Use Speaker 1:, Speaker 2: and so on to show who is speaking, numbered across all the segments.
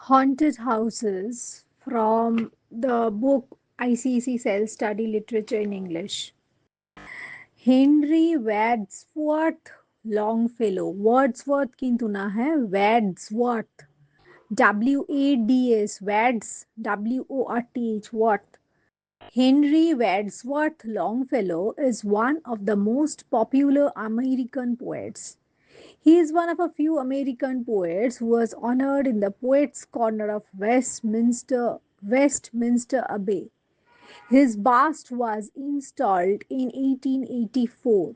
Speaker 1: Haunted houses from the book ICC Self Study Literature in English. Henry Wadsworth Longfellow. Wordsworth কিন্তু না হ্যাঁ Wadsworth WADS Wads WORTH Worth. Henry Wadsworth Longfellow is one of the most popular American poets. He is one of a few American poets who was honored in the Poets' Corner of Westminster Abbey. His bust was installed in 1884.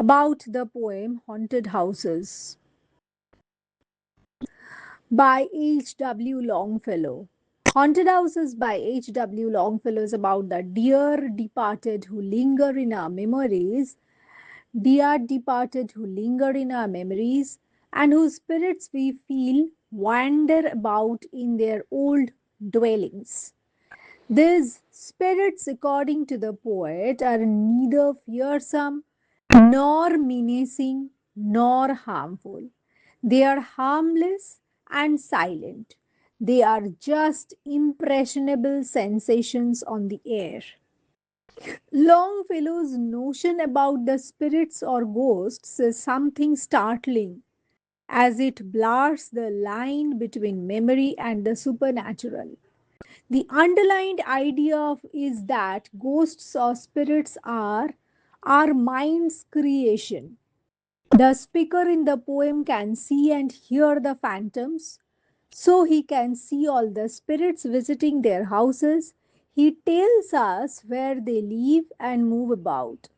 Speaker 1: About the poem Haunted Houses by H.W. Longfellow. Haunted Houses by H.W. Longfellow is about the dear departed who linger in our memories, dear departed who linger in our memories, and whose spirits we feel wander about in their old dwellings. These spirits, according to the poet, are neither fearsome nor menacing nor harmful. They are harmless and silent. They are just impressionable sensations on the air. Longfellow's notion about the spirits or ghosts is something startling as it blurs the line between memory and the supernatural. The underlying is that ghosts or spirits are our mind's creation. The speaker in the poem can see and hear the phantoms, so he can see all the spirits visiting their houses. He tells us where they live and move about.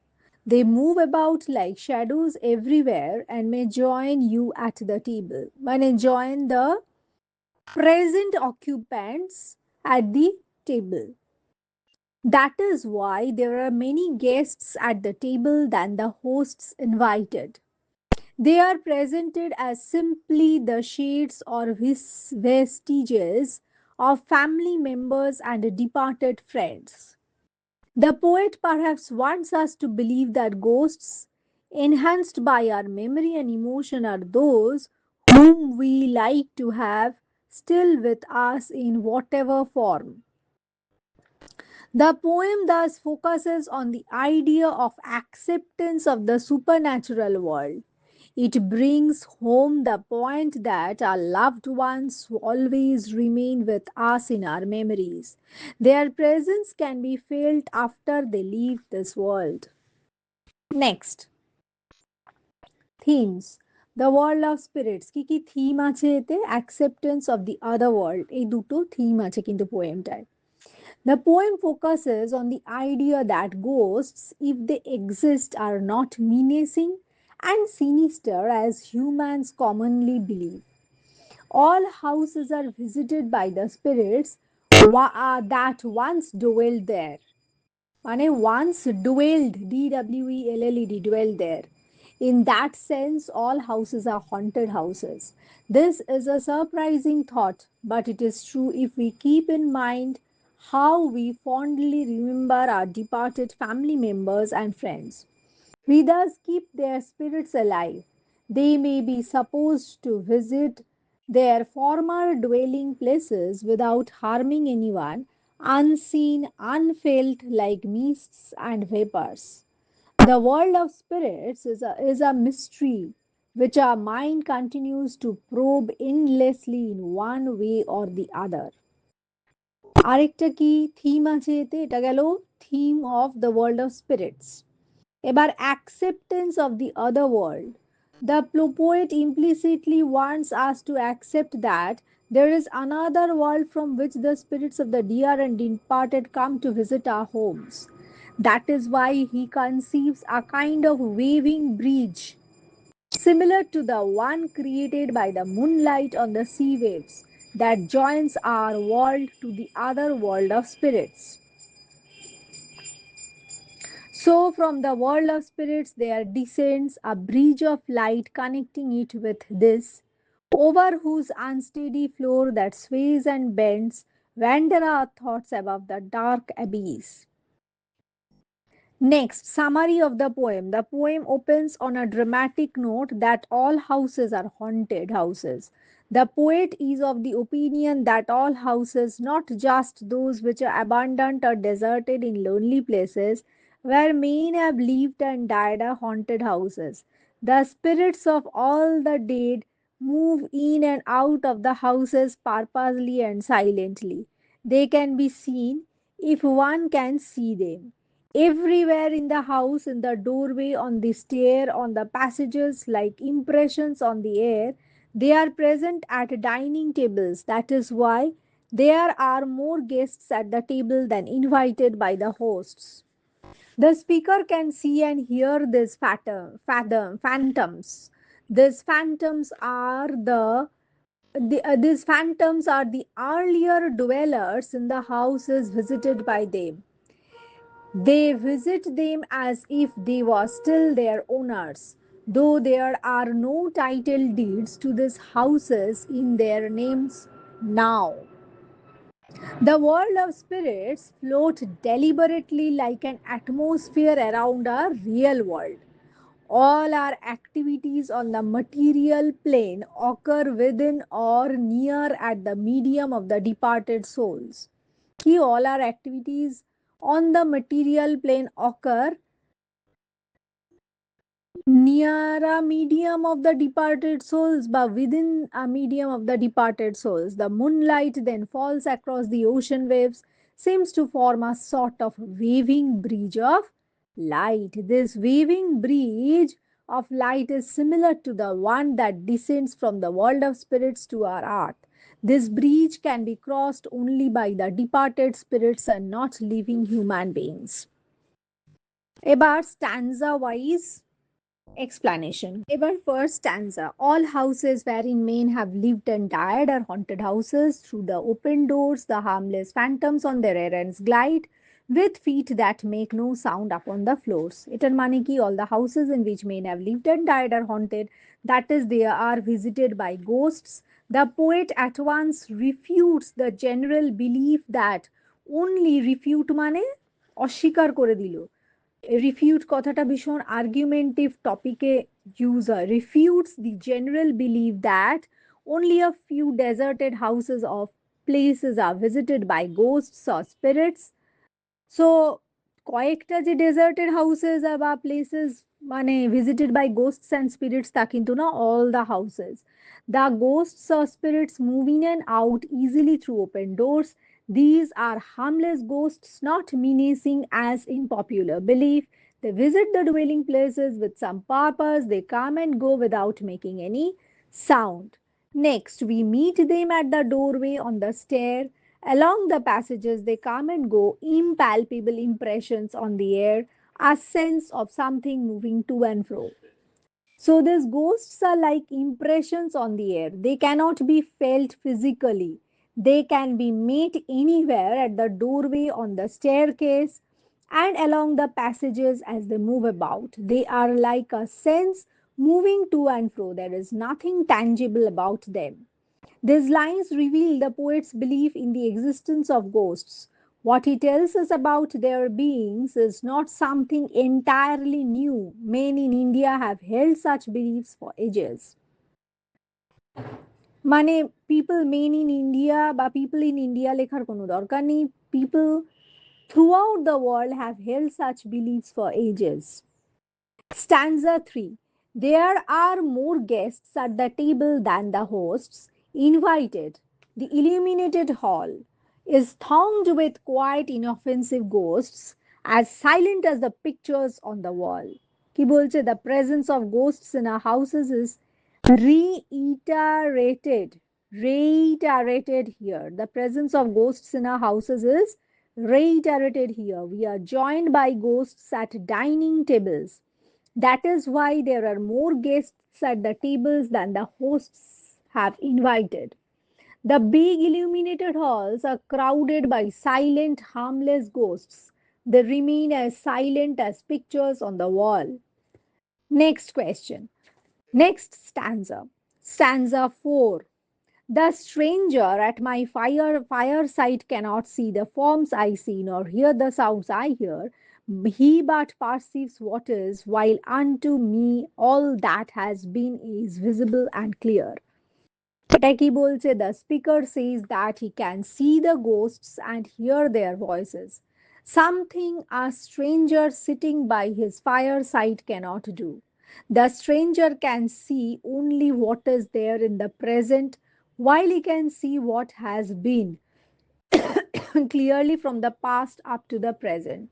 Speaker 1: They move about like shadows everywhere and may join you at the table. May join the present occupants at the table. That is why there are many guests at the table than the hosts invited. They are presented as simply the shades or vestiges of family members and departed friends. The poet perhaps wants us to believe that ghosts, enhanced by our memory and emotion, are those whom we like to have still with us in whatever form. The poem thus focuses on the idea of acceptance of the supernatural world. It brings home the point that our loved ones always remain with us in our memories. Their presence can be felt after they leave this world. Next, themes. The world of spirits. কি theme আছে এতে? Acceptance of the other world. এই দুটো theme আছে কিন্তু পোয়েমটায়। The poem focuses on the idea that ghosts, if they exist, are not menacing and sinister as humans commonly believe. All houses are visited by the spirits that once dwelled there. মানে once dwelled, DWELLED, dwelled there. In that sense, all houses are haunted houses. This is a surprising thought, but it is true if we keep in mind how we fondly remember our departed family members and friends. We thus keep their spirits alive. They may be supposed to visit their former dwelling places without harming anyone, unseen, unfelt like mists and vapors. The world of spirits is a mystery which our mind continues to probe endlessly in one way or the other. আরেকটা কি theme আছে এতে? এটা গেল theme of the world of spirits. এবার acceptance of the other world. The poet implicitly wants us to accept that there is another world from which the spirits of the dear and departed come to visit our homes. That is why he conceives a kind of waving bridge similar to the one created by the moonlight on the sea waves that joins our world to the other world of spirits. So, from the world of spirits, there descends a bridge of light connecting it with this, over whose unsteady floor that sways and bends, wander our thoughts above the dark abyss. Next, summary of the poem. The poem opens on a dramatic note that all houses are haunted houses. The poet is of the opinion that all houses, not just those which are abandoned or deserted in lonely places, where men have lived and died, are haunted houses. The spirits of all the dead move in and out of the houses purposely and silently. They can be seen if one can see them. Everywhere in the house, in the doorway, on the stair, on the passages, like impressions on the air, they are present at dining tables. That is why there are more guests at the table than invited by the hosts. The speaker can see and hear these phantoms. These phantoms are these phantoms are the earlier dwellers in the houses visited by them. They visit them as if they were still their owners, though there are no title deeds to these houses in their names now. The world of spirits float deliberately like an atmosphere around our real world. All our activities on the material plane occur within or near at the medium of the departed souls. Ki all our activities on the material plane occur near a medium of the departed souls, but within a medium of the departed souls. The moonlight then falls across the ocean waves, seems to form a sort of waving bridge of light. This waving bridge of light is similar to the one that descends from the world of spirits to our earth. This bridge can be crossed only by the departed spirits and not living human beings. এবার স্ট্যান্সা wise explanation. Ever first stanza. All houses wherein men have lived and died are haunted houses. Through the open doors, the harmless phantoms on their errands glide with feet that make no sound upon the floors. Etar mane ki all the houses in which men have lived and died are haunted. That is, they are visited by ghosts. The poet at once refutes the general belief that only refute mane অস্বীকার করে দিল refute কথাটা ভীষণ আর্গুমেন্টিভ টপিকে use হয় refutes the general belief that only a few deserted houses of places are visited by ghosts or spirits. So কয়েকটা যে deserted houses বা প্লেসেস মানে visited by ghosts and spirits তা কিন্তু না all the houses the ghosts or spirits move in and out easily through open doors. These are harmless ghosts, not menacing as in popular belief. They visit the dwelling places with some purpose. They come and go without making any sound. Next, we meet them at the doorway, on the stair, along the passages. They come and go, impalpable impressions on the air, a sense of something moving to and fro. So, these ghosts are like impressions on the air. They cannot be felt physically. They can be met anywhere at the doorway, on the staircase, and along the passages as they move about. They are like a sense moving to and fro. There is nothing tangible about them. These lines reveal the poet's belief in the existence of ghosts. What he tells us about their beings is not something entirely new. Men in India have held such beliefs for ages. মানে people men in India বা people in India লেখার কোনো দরকার নেই people throughout the world have held such beliefs for ages. Stanza 3. There are more guests at the table than the hosts invited. The illuminated hall is thronged with quiet, inoffensive ghosts, as silent as the pictures on the wall. কি বলছে the presence of ghosts in our houses is reiterated reiterated here. The presence of ghosts in our houses is reiterated here. We are joined by ghosts at dining tables. That is why there are more guests at the tables than the hosts have invited. The big illuminated halls are crowded by silent, harmless ghosts. They remain as silent as pictures on the wall. Next question. Next stanza. Stanza 4. The stranger at my fireside cannot see the forms I see nor hear the sounds I hear, He but perceives what is, while unto me all that has been is visible and clear. এটা কি বলছে? The speaker says that he can see the ghosts and hear their voices. Something a stranger sitting by his fireside cannot do. The stranger can see only what is there in the present, while he can see what has been clearly from the past up to the present.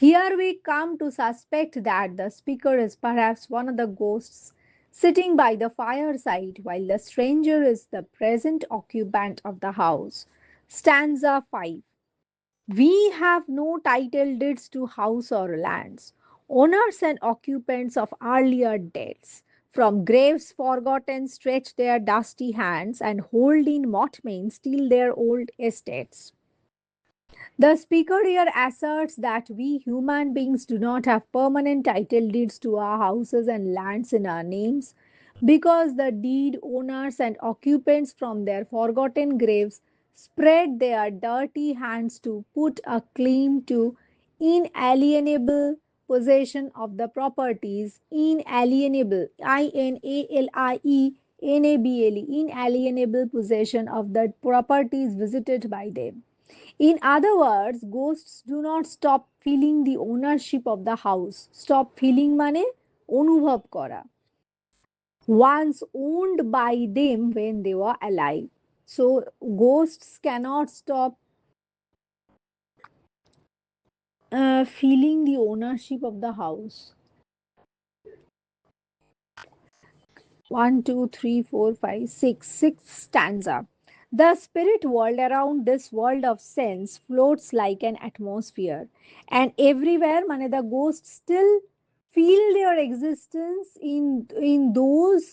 Speaker 1: Here we come to suspect that the speaker is perhaps one of the ghosts sitting by the fireside while the stranger is the present occupant of the house. Stanza 5. We have no title deeds to house or lands, owners and occupants of earlier dates. From graves forgotten stretch their dusty hands and hold in mortmain still their old estates. The speaker here asserts that we human beings do not have permanent title deeds to our houses and lands in our names because the deed owners and occupants from their forgotten graves spread their dirty hands to put a claim to inalienable possession of the properties. Inalienable, INALIENABLE, inalienable possession of the properties visited by them. In other words, ghosts do not stop feeling the ownership of the house. Stop feeling মানে অনুভব করা. Once owned by them when they were alive. So ghosts cannot stop feeling the ownership of the house. One, two, three, four, five, six. Sixth stanza. The spirit world around this world of sense floats like an atmosphere, and everywhere, mane the ghosts still feel their existence in those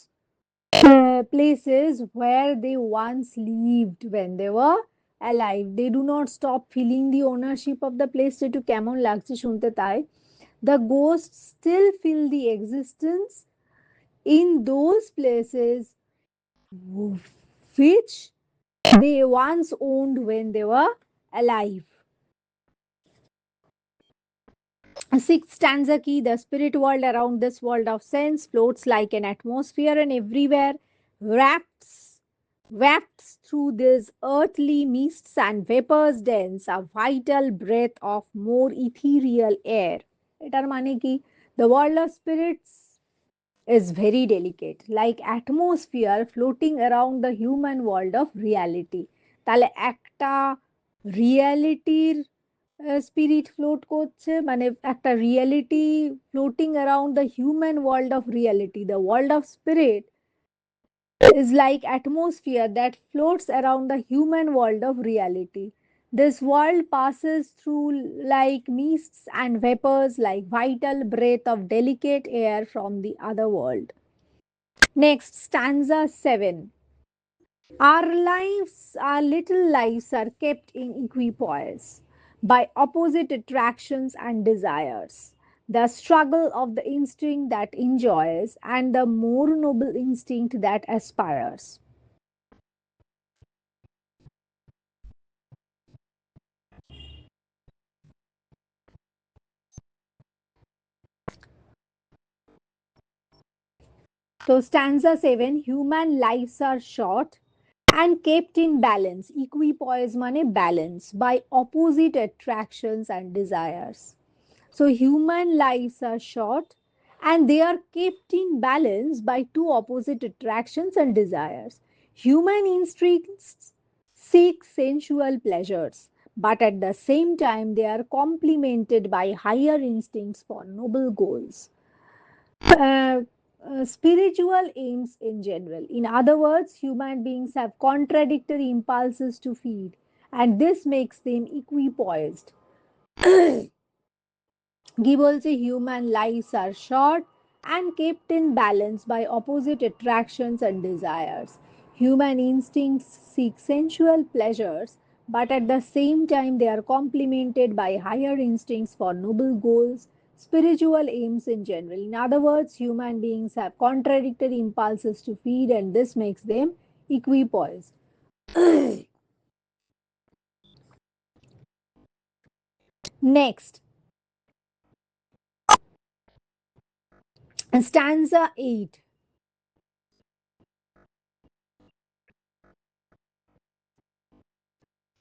Speaker 1: places where they once lived when they were alive. They do not stop feeling the ownership of the place. যেটু কেমন লাগছে শুনতে তাই? The ghosts still feel the existence in those places which they once owned when they were alive. Sixth stanza key, the spirit world around this world of sense floats like an atmosphere and everywhere wafts through these earthly mists and vapors dense a vital breath of more ethereal air. এটার মানে কি? The world of spirits is very delicate, like atmosphere floating around the human world of reality. তাহলে একটা রিয়ালিটির spirit float করছে, মানে একটা reality floating around the human world of reality. The world of spirit is like atmosphere that floats around the human world of reality. This world passes through like mists and vapors, like vital breath of delicate air from the other world. Next, stanza 7. Our little lives are kept in equipoise by opposite attractions and desires. The struggle of the instinct that enjoys and the more noble instinct that aspires. So, stanza 7, human lives are short and kept in balance. Equipoise mane balance by opposite attractions and desires. So, human lives are short and they are kept in balance by two opposite attractions and desires. Human instincts seek sensual pleasures, but at the same time, they are complemented by higher instincts for noble goals. Uh, Spiritual aims in general. In other words, human beings have contradictory impulses to feed, and this makes them equipoised. Gibbons say human lives are short and kept in balance by opposite attractions and desires. Human instincts seek sensual pleasures, but at the same time, they are complemented by higher instincts for noble goals, spiritual aims in general. In other words, human beings have contradictory impulses to feed, and this makes them equipoised. Next, stanza 8.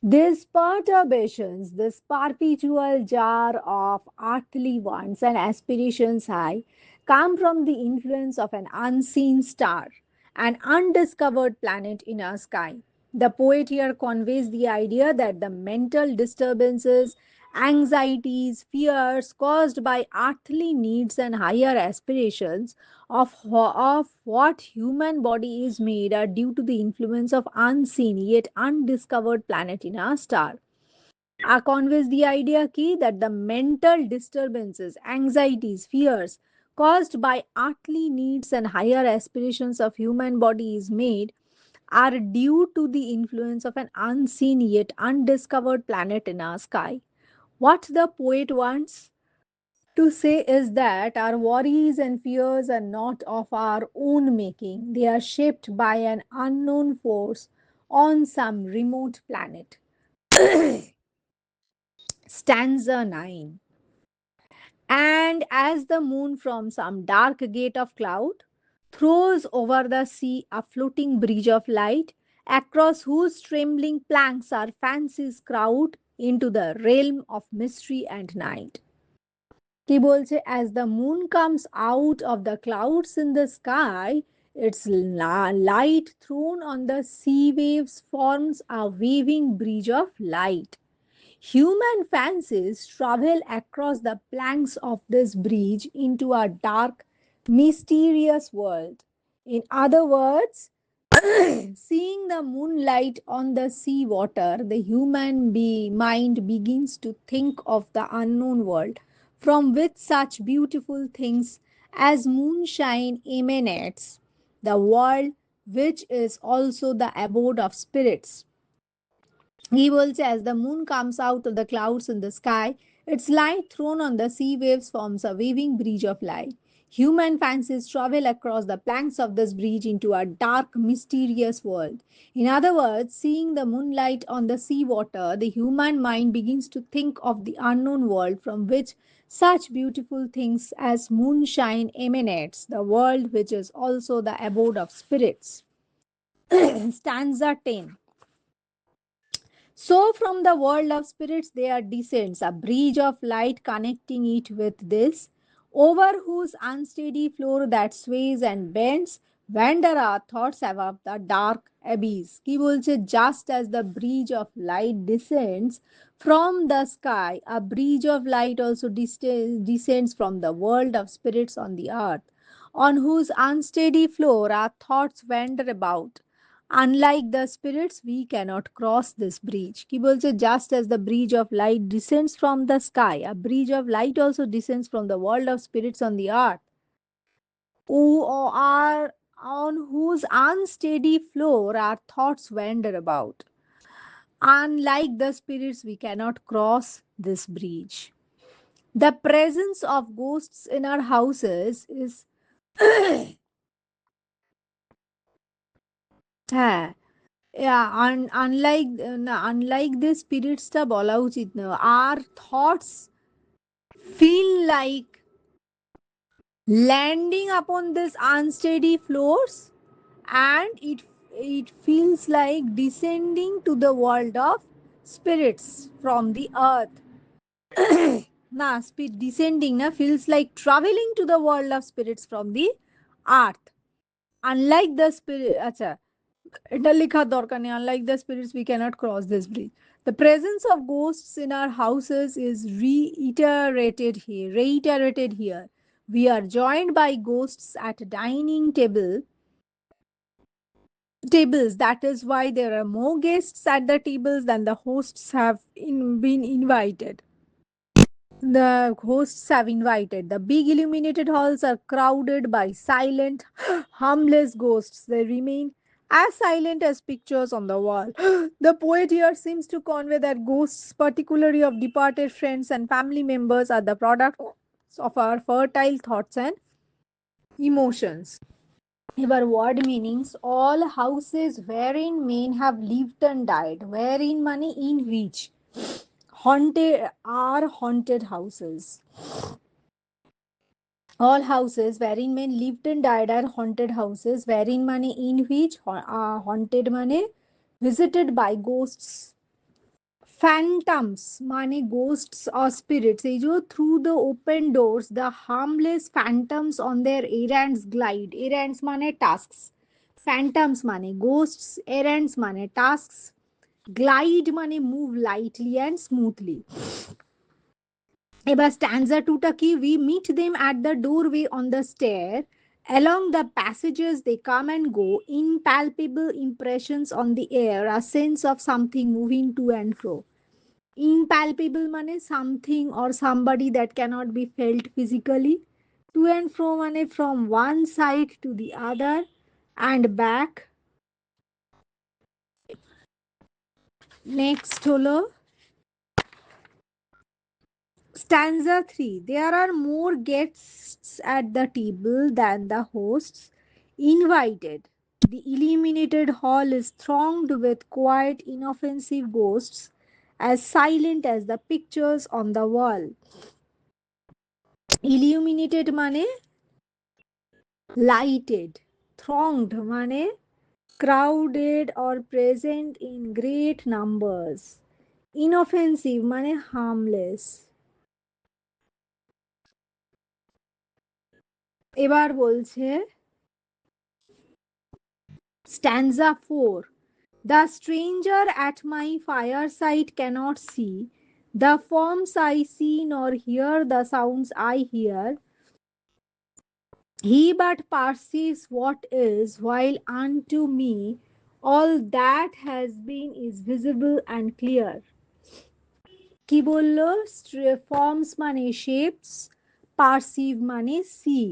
Speaker 1: These perturbations, this perpetual jar of earthly wants and aspirations high, come from the influence of an unseen star, an undiscovered planet in our sky. The poet here conveys the idea that the mental disturbances, anxieties, fears caused by earthly needs and higher aspirations of what human body is made are due to the influence of unseen yet undiscovered planet in our star. I conveys the idea key that the mental disturbances, anxieties, fears caused by earthly needs and higher aspirations of human body is made are due to the influence of an unseen yet undiscovered planet in our sky. What the poet wants to say is that our worries and fears are not of our own making. They are shaped by an unknown force on some remote planet. Stanza 9. And as the moon from some dark gate of cloud throws over the sea a floating bridge of light, across whose trembling planks our fancies crowd into the realm of mystery and night. কি বলছে as the moon comes out of the clouds in the sky, its light thrown on the sea waves forms a waving bridge of light. Human fancies travel across the planks of this bridge into a dark, mysterious world. In other words, seeing the moonlight on the sea water, the mind begins to think of the unknown world from which such beautiful things as moonshine emanates, the world which is also the abode of spirits. He will say, as the moon comes out of the clouds in the sky, its light thrown on the sea waves forms a waving bridge of light. Human fancies travel across the planks of this bridge into a dark, mysterious world. In other words, seeing the moonlight on the sea water, the human mind begins to think of the unknown world from which such beautiful things as moonshine emanates, the world which is also the abode of spirits. Stanza 10. So, from the world of spirits, there descends a bridge of light connecting it with this, over whose unsteady floor that sways and bends, wander our thoughts above the dark abyss. কি বলছে, just as the bridge of light descends from the sky, a bridge of light also descends from the world of spirits on the earth, on whose unsteady floor our thoughts wander about. Unlike the spirits, we cannot cross this bridge. Ki bolche, just as the bridge of light descends from the sky, a bridge of light also descends from the world of spirits on the earth, who are on whose unsteady floor our thoughts wander about. Unlike the spirits, we cannot cross this bridge. The presence of ghosts in our houses is হ্যাঁ unlike the spiritsটা বলা উচিত না, our thoughts feel like landing upon this unsteady floors, and it feels like descending to the world of spirits from the earth. না speed descending na feels like traveling to the world of spirits from the earth. Unlike the spirit, acha, এটা লেখার দরকার নেই, unlike the spirits we cannot cross this bridge. The presence of ghosts in our houses is reiterated here. We are joined by ghosts at dining tables. That is why there are more guests at the tables than the hosts have been invited. The hosts have invited. The big illuminated halls are crowded by silent, harmless ghosts. They remain as silent as pictures on the wall. The poet here seems to convey that ghosts, particularly of departed friends and family members, are the product of our fertile thoughts and emotions. Our word meanings, all houses wherein men have lived and died, wherein money in which haunted houses. All houses wherein men lived and died are haunted houses, wherein money in which haunted money visited by ghosts. Phantoms মানে ghosts or spirits এই যে through the open doors the harmless phantoms on their errands glide. Errands মানে tasks, phantoms মানে ghosts, errands মানে tasks, glide মানে move lightly and smoothly. এবার স্ট্যান্সা টুটা কি, we meet them at the doorway on the stair, along the passages they come and go, impalpable impressions on the air, a sense of something moving to and fro. Impalpable মানে something or somebody that cannot be felt physically, to and fro মানে from one side to the other and back. Next হলো stanza 3. There are more guests at the table than the hosts invited. The illuminated hall is thronged with quiet, inoffensive ghosts, as silent as the pictures on the wall. Illuminated মানে lighted, thronged মানে crowded or present in great numbers, inoffensive মানে harmless. এবার বলছে stanza 4. The stranger at my fireside cannot see the forms I see, nor hear the sounds I hear. He but perceives what is, while unto me all that has been is visible and clear. কি বললো? Forms মানে shapes, perceive মানে see.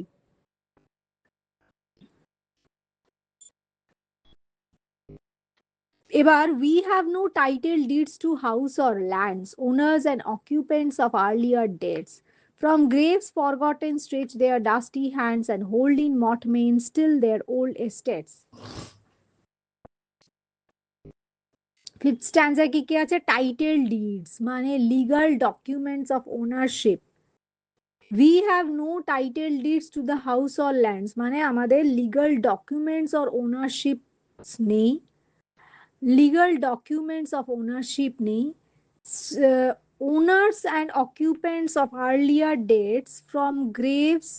Speaker 1: এবার we have no title deeds to house or lands, owners and occupants of earlier dates. From graves forgotten stretch their dusty hands and hold in mortmain still their old estates. Fifth stanza কি কি আছে? Title deeds মানে legal documents of ownership. We have no title deeds to the house or lands মানে আমাদের legal documents or ownership নেই, legal documents of ownership নেই, owners and occupants of earlier dates from graves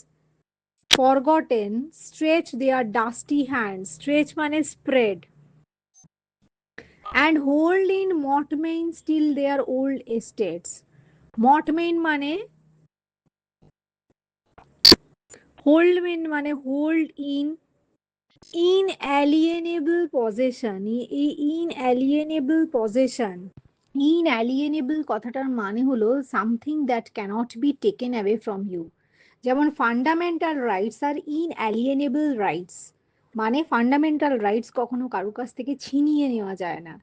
Speaker 1: forgotten stretch their dusty hands, stretch মানে spread, and hold in mortmain still their old estates. mortmain মানে hold in inalienable possession. এই inalienable possession, inalienable কথাটার মানে হলো something that cannot be taken away from you. যেমন fundamental rights আর inalienable rights, মানে fundamental rights কখনো কারো কাছ থেকে ছিনিয়ে নেওয়া যায় না।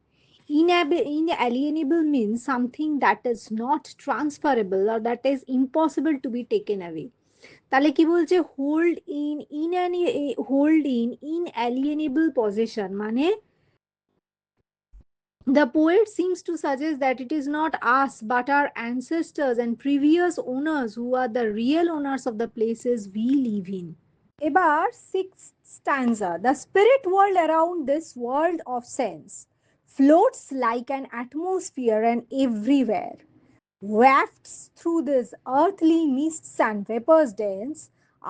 Speaker 1: Inalienable means something that is not transferable আর that is impossible to be taken away. তাহলে কি বলছে? হোল্ড ইন ইনঅ্যালিয়েনেবল পজিশন মানে the poet seems to suggest that it is not us but our ancestors and previous owners who are the real owners of the places we live in. এবার sixth stanza. The spirit world around this world of sense floats like an atmosphere and everywhere wafts through this earthly mists and vapors dense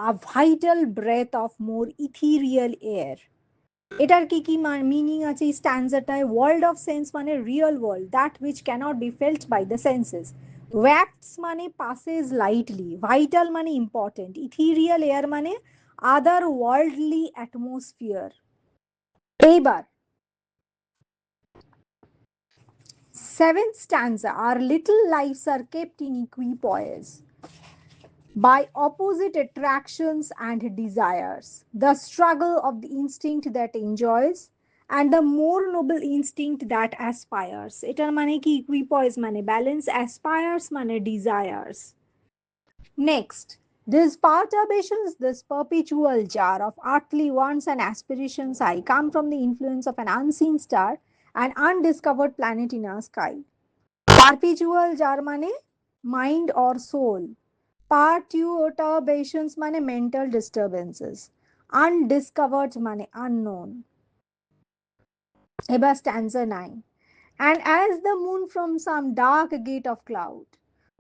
Speaker 1: a vital breath of more ethereal air. এটার কি কি meaning আছে এই স্ট্যান্জাটায়? World of sense মানে real world, that which cannot be felt by the senses. Wafts মানে passes lightly, vital মানে important, ethereal air মানে আদার ওয়ার্ল্ডলি অ্যাটমসফিয়ার। এইবার seventh stanza, our little lives are kept in equipoise by opposite attractions and desires, the struggle of the instinct that enjoys and the more noble instinct that aspires. এটার মানে কি? equipoise মানে balance, aspires মানে desires. Next, these perturbations, this perpetual jar of earthly wants and aspirations I come from the influence of an unseen star, an undiscovered planet in our sky. Perpetual যার মানে mind or soul, পারটিউটাবেশনস মানে mental disturbances, আনডিসকভার্ড মানে unknown. এবার স্ট্যান্সা 9, and as the moon from some dark gate of cloud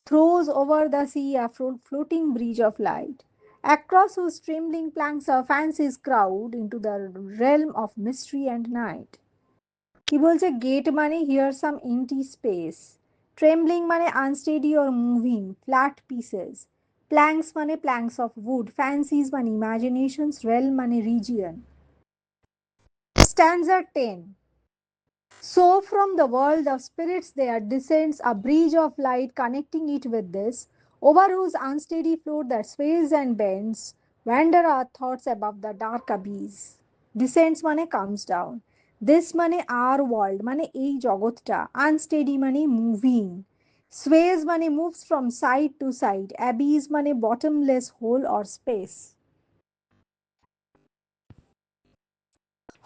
Speaker 1: throws over the sea a floating bridge of light, across whose trembling planks our fancies crowd into the realm of mystery and night. কি বলছে? Gate মানে here some empty space, ট্রেমব্লিং মানে unsteady or moving flat pieces, planks মানে planks of wood, ফ্যান্সিজ মানে imaginations, rail মানে region. স্ট্যান্ডার 10, so from the world of spirits there descends a bridge of light connecting it with this, over whose unsteady floor that sways and bends, wander our thoughts above the dark abyss. Descends মানে comes down. This মানে our world মানে এই জগৎটা, unsteady মানে moving, sways মানে moves from side to side, abyss মানে bottomless hole or space.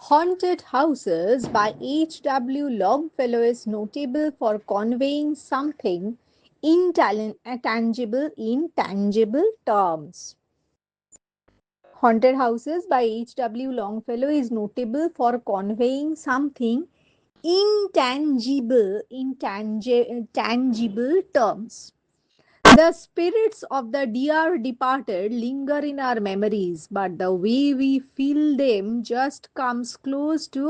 Speaker 1: Haunted Houses by H.W. Longfellow is notable for conveying something intangible in tangible terms. Haunted Houses by H.W. Longfellow is notable for conveying something intangible in tangible terms. The spirits of the dear departed linger in our memories, but the way we feel them just comes close to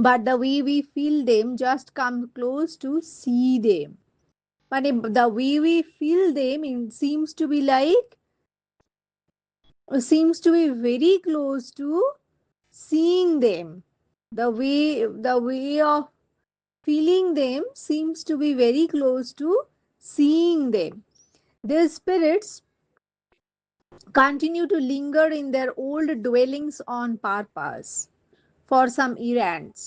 Speaker 1: but the way we feel them just come close to see them. But the way we feel them seems to be very close to seeing them. The way of feeling them seems to be very close to seeing them. These spirits continue to linger in their old dwellings on purpose for some errands.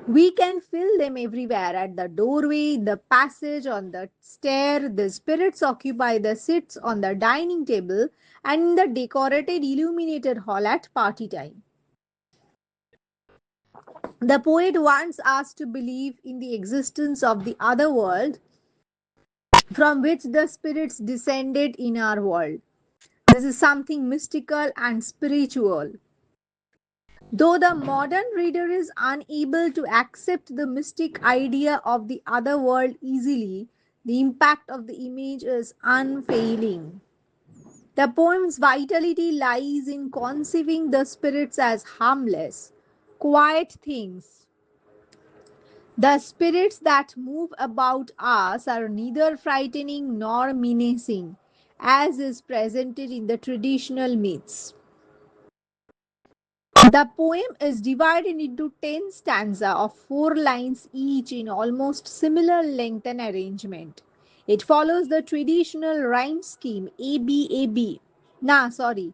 Speaker 1: We can feel them everywhere, at the doorway, the passage, on the stair. The spirits occupy the seats on the dining table and in the decorated, illuminated hall at party time. The poet wants us to believe in the existence of the other world from which the spirits descended in our world. This is something mystical and spiritual. Though the modern reader is unable to accept the mystic idea of the other world easily, the impact of the image is unfailing. The poem's vitality lies in conceiving the spirits as harmless, quiet things. The spirits that move about us are neither frightening nor menacing, as is presented in the traditional myths. The poem is divided into 10 stanzas of 4 lines each in almost similar length and arrangement. It follows the traditional rhyme scheme ABAB. Nah, sorry.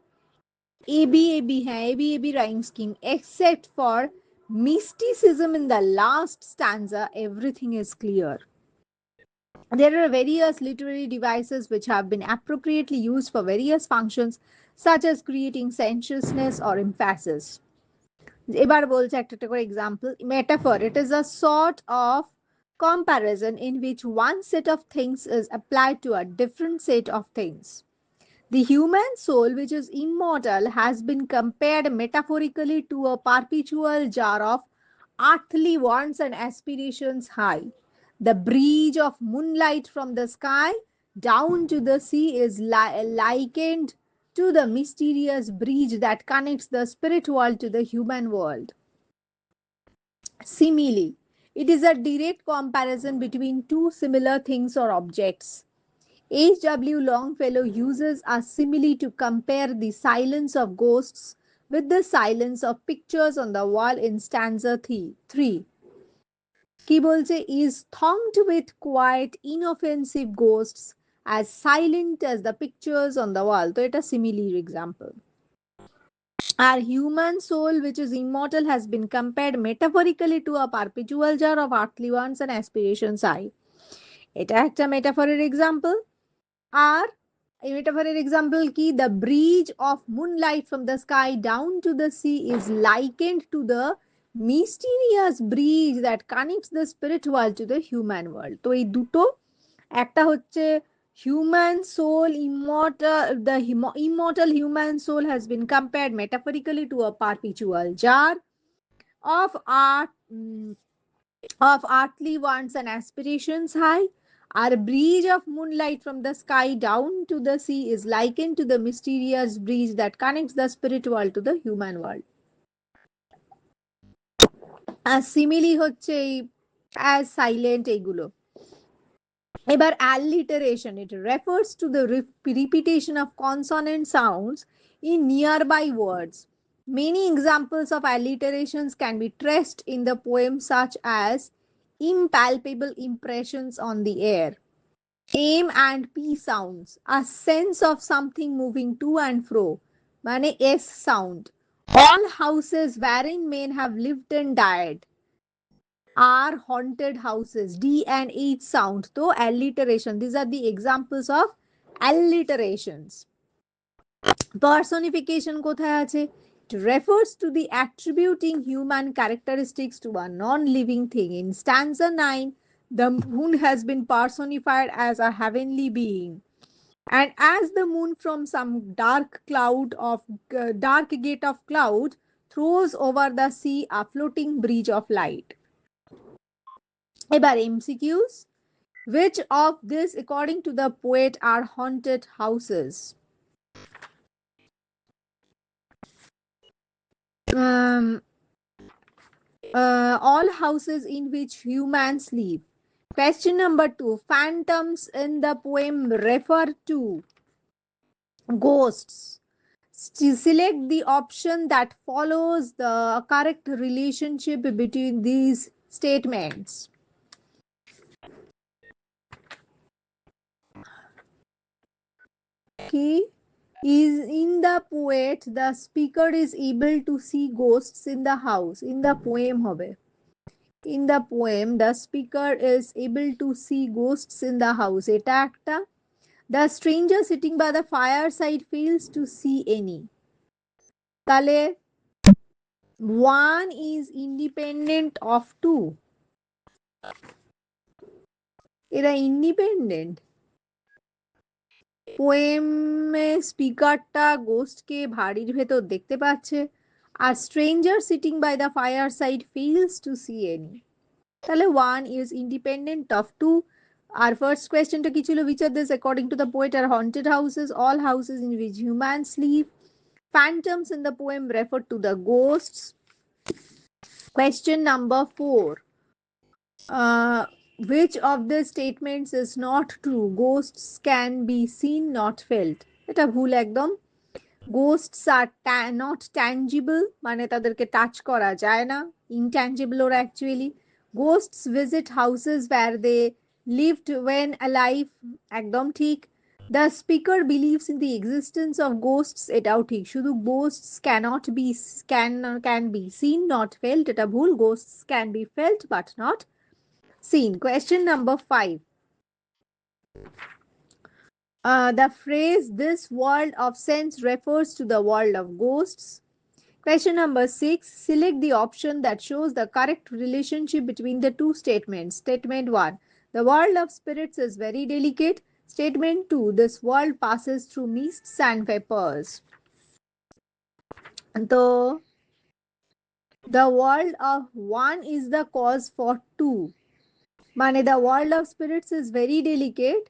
Speaker 1: ABAB, ABAB rhyme scheme, except for mysticism in the last stanza, everything is clear. There are various literary devices which have been appropriately used for various functions, such as creating sensuousness or emphasis. এবার বলছে একটা একটা করে example metaphor it is a sort of comparison in which one set of things is applied to a different set of things. The human soul, which is immortal, has been compared metaphorically to a perpetual jar of earthly wants and aspirations high. The bridge of moonlight from the sky down to the sea is likened to the mysterious bridge that connects the spirit world to the human world. Simile. It is a direct comparison between two similar things or objects. H.W. Longfellow uses a simile to compare the silence of ghosts with the silence of pictures on the wall in stanza 3. কি বলছে? Is thronged with quiet, inoffensive ghosts as silent as the pictures on the wall. তো এটা simile example. Our human soul, which is immortal, has been compared metaphorically to a perpetual jar of earthly wants and aspirations high. এটা একটা মেটাফরের example. আর এই মেটাফরের example কি? The bridge of moonlight from the sky down to the sea is likened to the mysterious bridge that connects the spirit world to the human world. তো এই দুটো, একটা হচ্ছে human soul immortal, the immortal human soul has been compared metaphorically to a perpetual jar of art, of earthly wants and aspirations high. Our bridge of moonlight from the sky down to the sea is likened to the mysterious bridge that connects the spirit world to the human world. আর simile হচ্ছে এই as silent এইগুলো। এবার alliteration, it refers to the repetition of consonant sounds in nearby words. Many examples of alliterations can be traced in the poem, such as impalpable impressions on the air, M and P sounds, a sense of something moving to and fro, মানে S sound, all houses wherein men have lived and died are haunted houses, D and H sound. So alliteration, these are the examples of alliterations. Personification কোথায় আছে? It refers to the attributing human characteristics to a non-living thing. In stanza 9, the moon has been personified as a heavenly being, and as the moon from some dark cloud of dark gate of cloud throws over the sea a floating bridge of light. এবার MCQs. Which of this, according to the poet, are haunted houses? Um, all houses in which humans live. Question number 2. Phantoms in the poem refer to ghosts. Select the option that follows the correct relationship between these statements. Okay. Is in the poet, the speaker is able to see ghosts in the house. In the poem hobe. In the poem, the speaker is able to see ghosts in the house. Eta একটা. The stranger sitting by the fireside fails to see any. তাহলে one is independent of two. এরা independent. পোয়েমে স্পিকারটা গোস্টকে ভাড়ির ভেতর দেখতে পাচ্ছে, আর stranger sitting by the fireside fails to see any. তাহলে one is independent of two. আর first কোয়েশ্চেনটা কি ছিল? which of this according to the poet are haunted houses? All houses in which humans live. Phantoms in the poem refer to the ghosts. Question number 4. Which of the statements is not true? Ghosts can be seen, not felt. এটা ভুল একদম। Ghosts are not tangible, মানে তাদেরকে touch করা যায় না, intangible ওরা actually. Ghosts visit houses where they lived when alive, একদম ঠিক। The speaker believes in the existence of ghosts, এটাও ঠিক। শুধু ghosts cannot be can be seen, not felt, এটা ভুল। Ghosts can be felt but not seen. Question number 5. The phrase "this world of sense" refers to the world of ghosts. Question number 6. Select the option that shows the correct relationship between the two statements. Statement 1. The world of spirits is very delicate. Statement 2. This world passes through mists and vapors. The world of one is the cause for two. মানে the world of spirits is very delicate.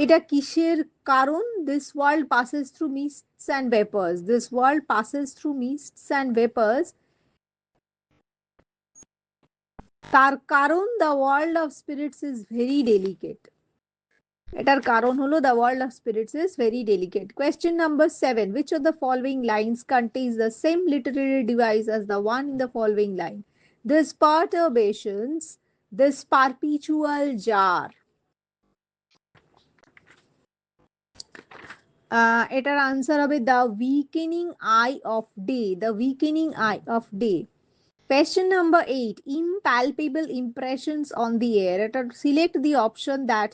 Speaker 1: এটা কিসের কারণ? This world passes through mists and vapors. This world passes through mists and vapors. তার কারণ the world of spirits is very delicate. এটার কারণ হলো the world of spirits is very delicate. Question number 7. Which of the following lines contains the same literary device as the one in the following line? This perturbations, this perpetual jar. এটার answer হবে the weakening eye of day. The weakening eye of day. Question number 8. Impalpable impressions on the air. Select the option that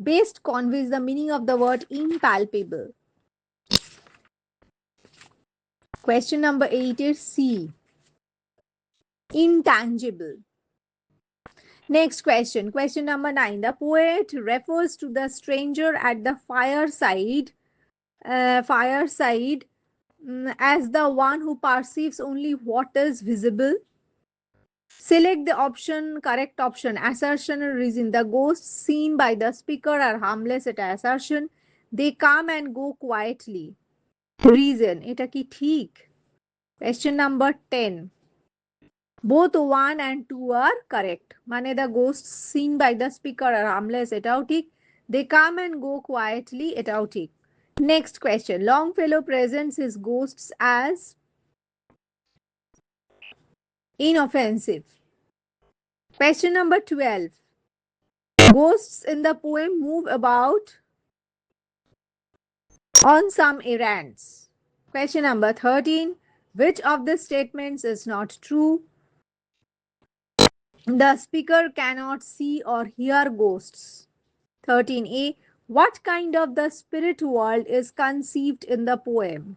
Speaker 1: best conveys the meaning of the word impalpable. Question number 8 is C. intangible. Next question. Question number 9. The poet refers to the stranger at the fireside as the one who perceives only what is visible. Select the option, correct option. Assertion or reason. The ghosts seen by the speaker are harmless. Eta assertion. They come and go quietly. Reason. Eta ki theek. Question number 10. Both 1 and 2 are correct. Mane the ghosts seen by the speaker are harmless. Etao theek. They come and go quietly. Etao theek. Next question. Longfellow presents his ghosts as inoffensive. Question number 12. Ghosts in the poem move about on some errands. Question number 13. Which of the statements is not true? The speaker cannot see or hear ghosts. 13a. What kind of the spirit world is conceived in the poem?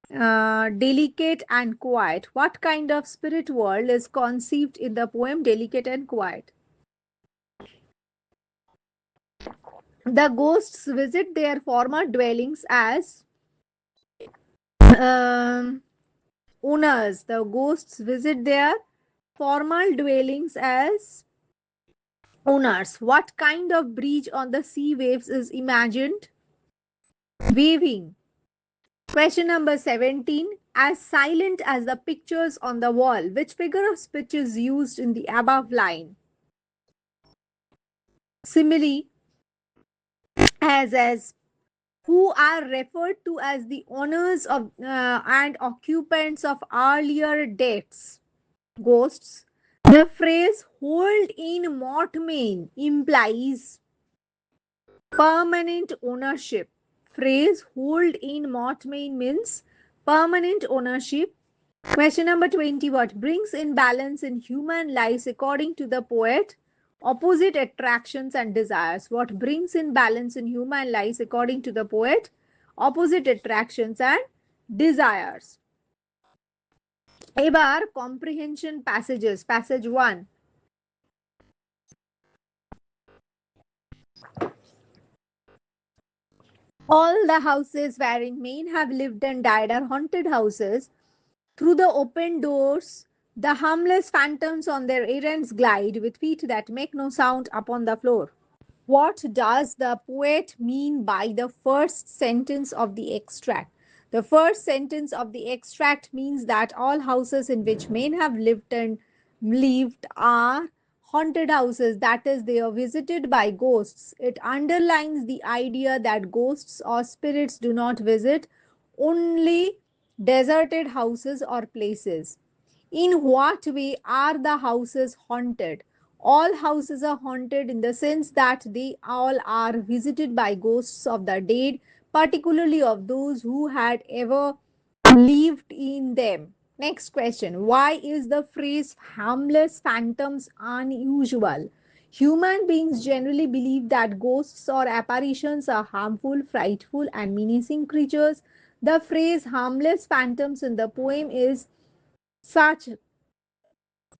Speaker 1: Delicate and quiet. What kind of spirit world is conceived in the poem? Delicate and quiet. The ghosts visit their former dwellings as owners. The ghosts visit their former dwellings as owners. What kind of bridge on the sea waves is imagined? Waving. Question number 17. As silent as the pictures on the wall, which figure of speech is used in the above line? Simile. As who are referred to as the owners of and occupants of earlier dates. Ghosts. The phrase hold in mortmain implies permanent ownership. Phrase hold in mortmain means permanent ownership. Question number 20. What brings in balance in human lives according to the poet? Opposite attractions and desires. What brings in balance in human lives according to the poet? Opposite attractions and desires. এবার comprehension passages. Passage 1. All the houses wherein men have lived and died are haunted houses. Through the open doors, the harmless phantoms on their errands glide with feet that make no sound upon the floor. What does the poet mean by the first sentence of the extract? The first sentence of the extract means that all houses in which men have lived are haunted houses, that is, they are visited by ghosts. It underlines the idea that ghosts or spirits do not visit only deserted houses or places. In what way are the houses haunted? All houses are haunted in the sense that they all are visited by ghosts of the dead, particularly of those who had ever lived in them. Next question. Why is the phrase harmless phantoms unusual? Human beings generally believe that ghosts or apparitions are harmful, frightful, and menacing creatures. The phrase harmless phantoms in the poem is such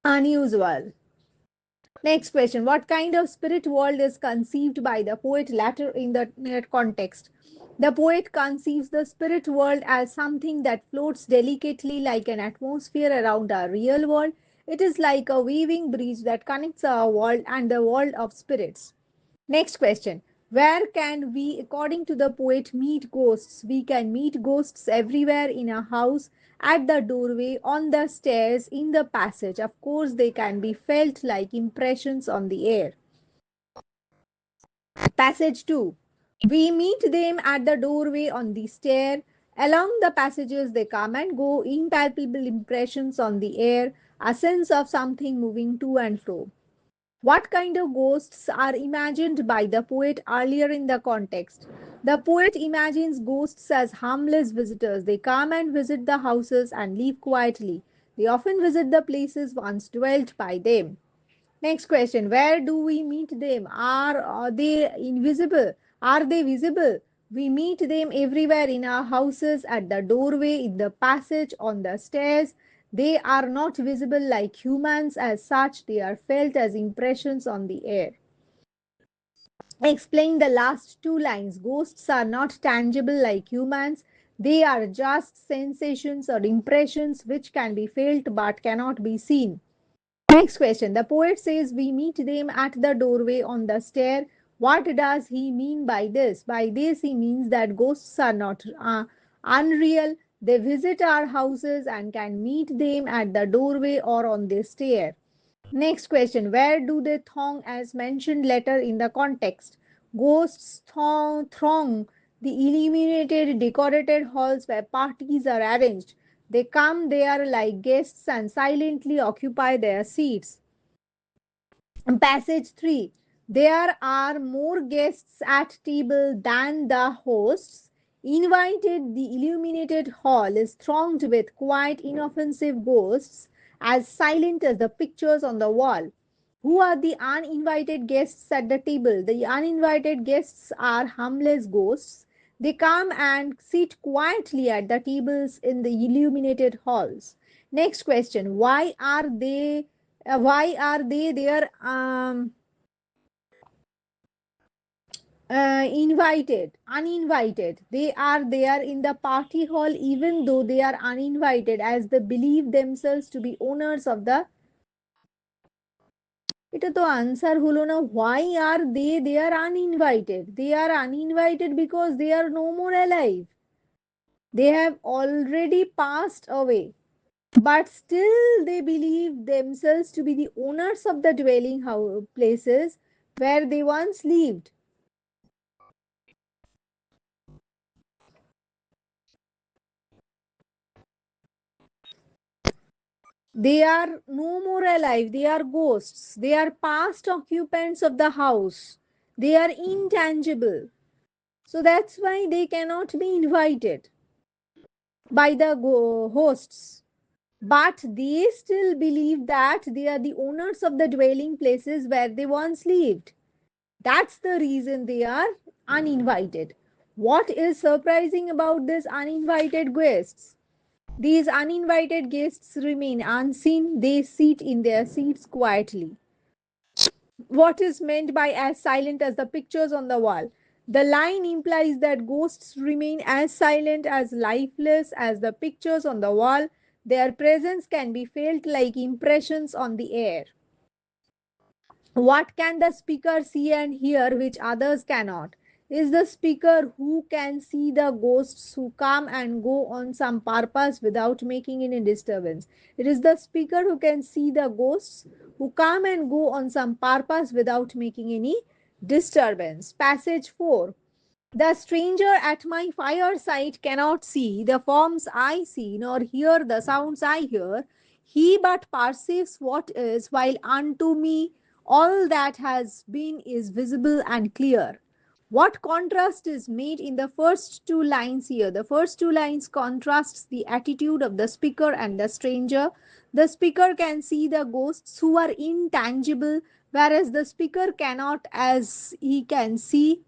Speaker 1: unusual. Next question. What kind of spirit world is conceived by the poet later in the context? The poet conceives the spirit world as something that floats delicately like an atmosphere around our real world. It is like a weaving bridge that connects our world and the world of spirits. Next question. Where can we, according to the poet, meet ghosts? We can meet ghosts everywhere in a house, at the doorway, on the stairs, in the passage. Of course, they can be felt like impressions on the air. Passage 2. We meet them at the doorway, on the stair. Along the passages, they come and go, impalpable impressions on the air, a sense of something moving to and fro. What kind of ghosts are imagined by the poet earlier in the context? The poet imagines ghosts as harmless visitors. They come and visit the houses and leave quietly. They often visit the places once dwelt by them. Next question. Where do we meet them? Are they invisible? Are they visible? We meet them everywhere in our houses, at the doorway, in the passage, on the stairs. They are not visible like humans as such, they are felt as impressions on the air. Explain the last two lines. Ghosts are not tangible like humans, they are just sensations or impressions which can be felt but cannot be seen. Next question. The poet says we meet them at the doorway on the stair. What does he mean by this? By this, he means that ghosts are not unreal. They visit our houses and can meet them at the doorway or on the stair. Next question. Where do they throng as mentioned later in the context? Ghosts throng the illuminated, decorated halls where parties are arranged. They come there like guests and silently occupy their seats. Passage 3. There are more guests at table than the hosts. Invited, the illuminated hall is thronged with quiet, inoffensive ghosts, as silent as the pictures on the wall. Who are the uninvited guests at the table? The uninvited guests are harmless ghosts. They come and sit quietly at the tables in the illuminated halls. Next question. Why are they there invited uninvited? They are there in the party hall even though they are uninvited, as they believe themselves to be owners of the. এটা তো answer হলো না। Why are they are uninvited? They are uninvited because they are no more alive, they have already passed away, but still they believe themselves to be the owners of the dwelling places where they once lived. They are no more alive, they are ghosts, they are past occupants of the house, they are intangible. So that's why they cannot be invited by the hosts. But they still believe that they are the owners of the dwelling places where they once lived. That's the reason they are uninvited. What is surprising about these uninvited guests? These uninvited guests remain unseen, they sit in their seats quietly. What is meant by as silent as the pictures on the wall? The line implies that ghosts remain as silent, as lifeless as the pictures on the wall. Their presence can be felt like impressions on the air. What can the speaker see and hear which others cannot? Is the speaker who can see the ghosts who come and go on some purpose without making any disturbance. It is the speaker who can see the ghosts who come and go on some purpose without making any disturbance. Passage 4. The stranger at my fireside cannot see the forms I see, nor hear the sounds I hear. He but perceives what is, while unto me all that has been is visible and clear. What contrast is made in the first two lines here? The first two lines contrasts the attitude of the speaker and the stranger. The speaker can see the ghosts who are intangible, whereas the speaker cannot, as he can see.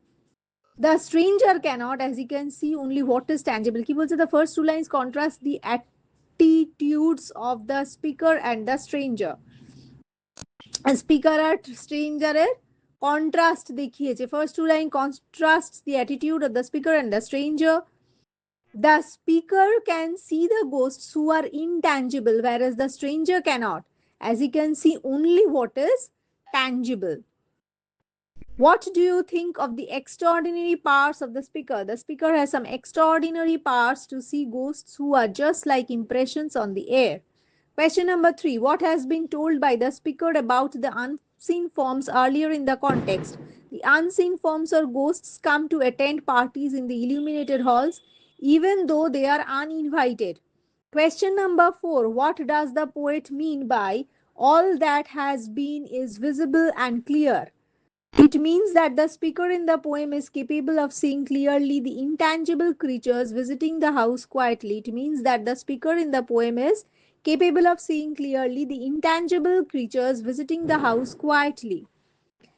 Speaker 1: The stranger cannot, as he can see only what is tangible. কি বলছে? The first two lines contrast the attitudes of the speaker and the stranger. Speaker R stranger এর contrast দেখিয়েছে. First two line contrasts the attitude of the speaker and the stranger. The speaker can see the ghosts who are intangible, whereas the stranger cannot, as he can see only what is tangible. What do you think of the extraordinary powers of the speaker? The speaker has some extraordinary powers to see ghosts who are just like impressions on the air. Question number 3. What has been told by the speaker about the unseen forms earlier in the context? The unseen forms or ghosts come to attend parties in the illuminated halls even though they are uninvited. Question number 4. What does the poet mean by all that has been is visible and clear? It means that the speaker in the poem is capable of seeing clearly the intangible creatures visiting the house quietly. It means that the speaker in the poem is capable of seeing clearly the intangible creatures visiting the house quietly.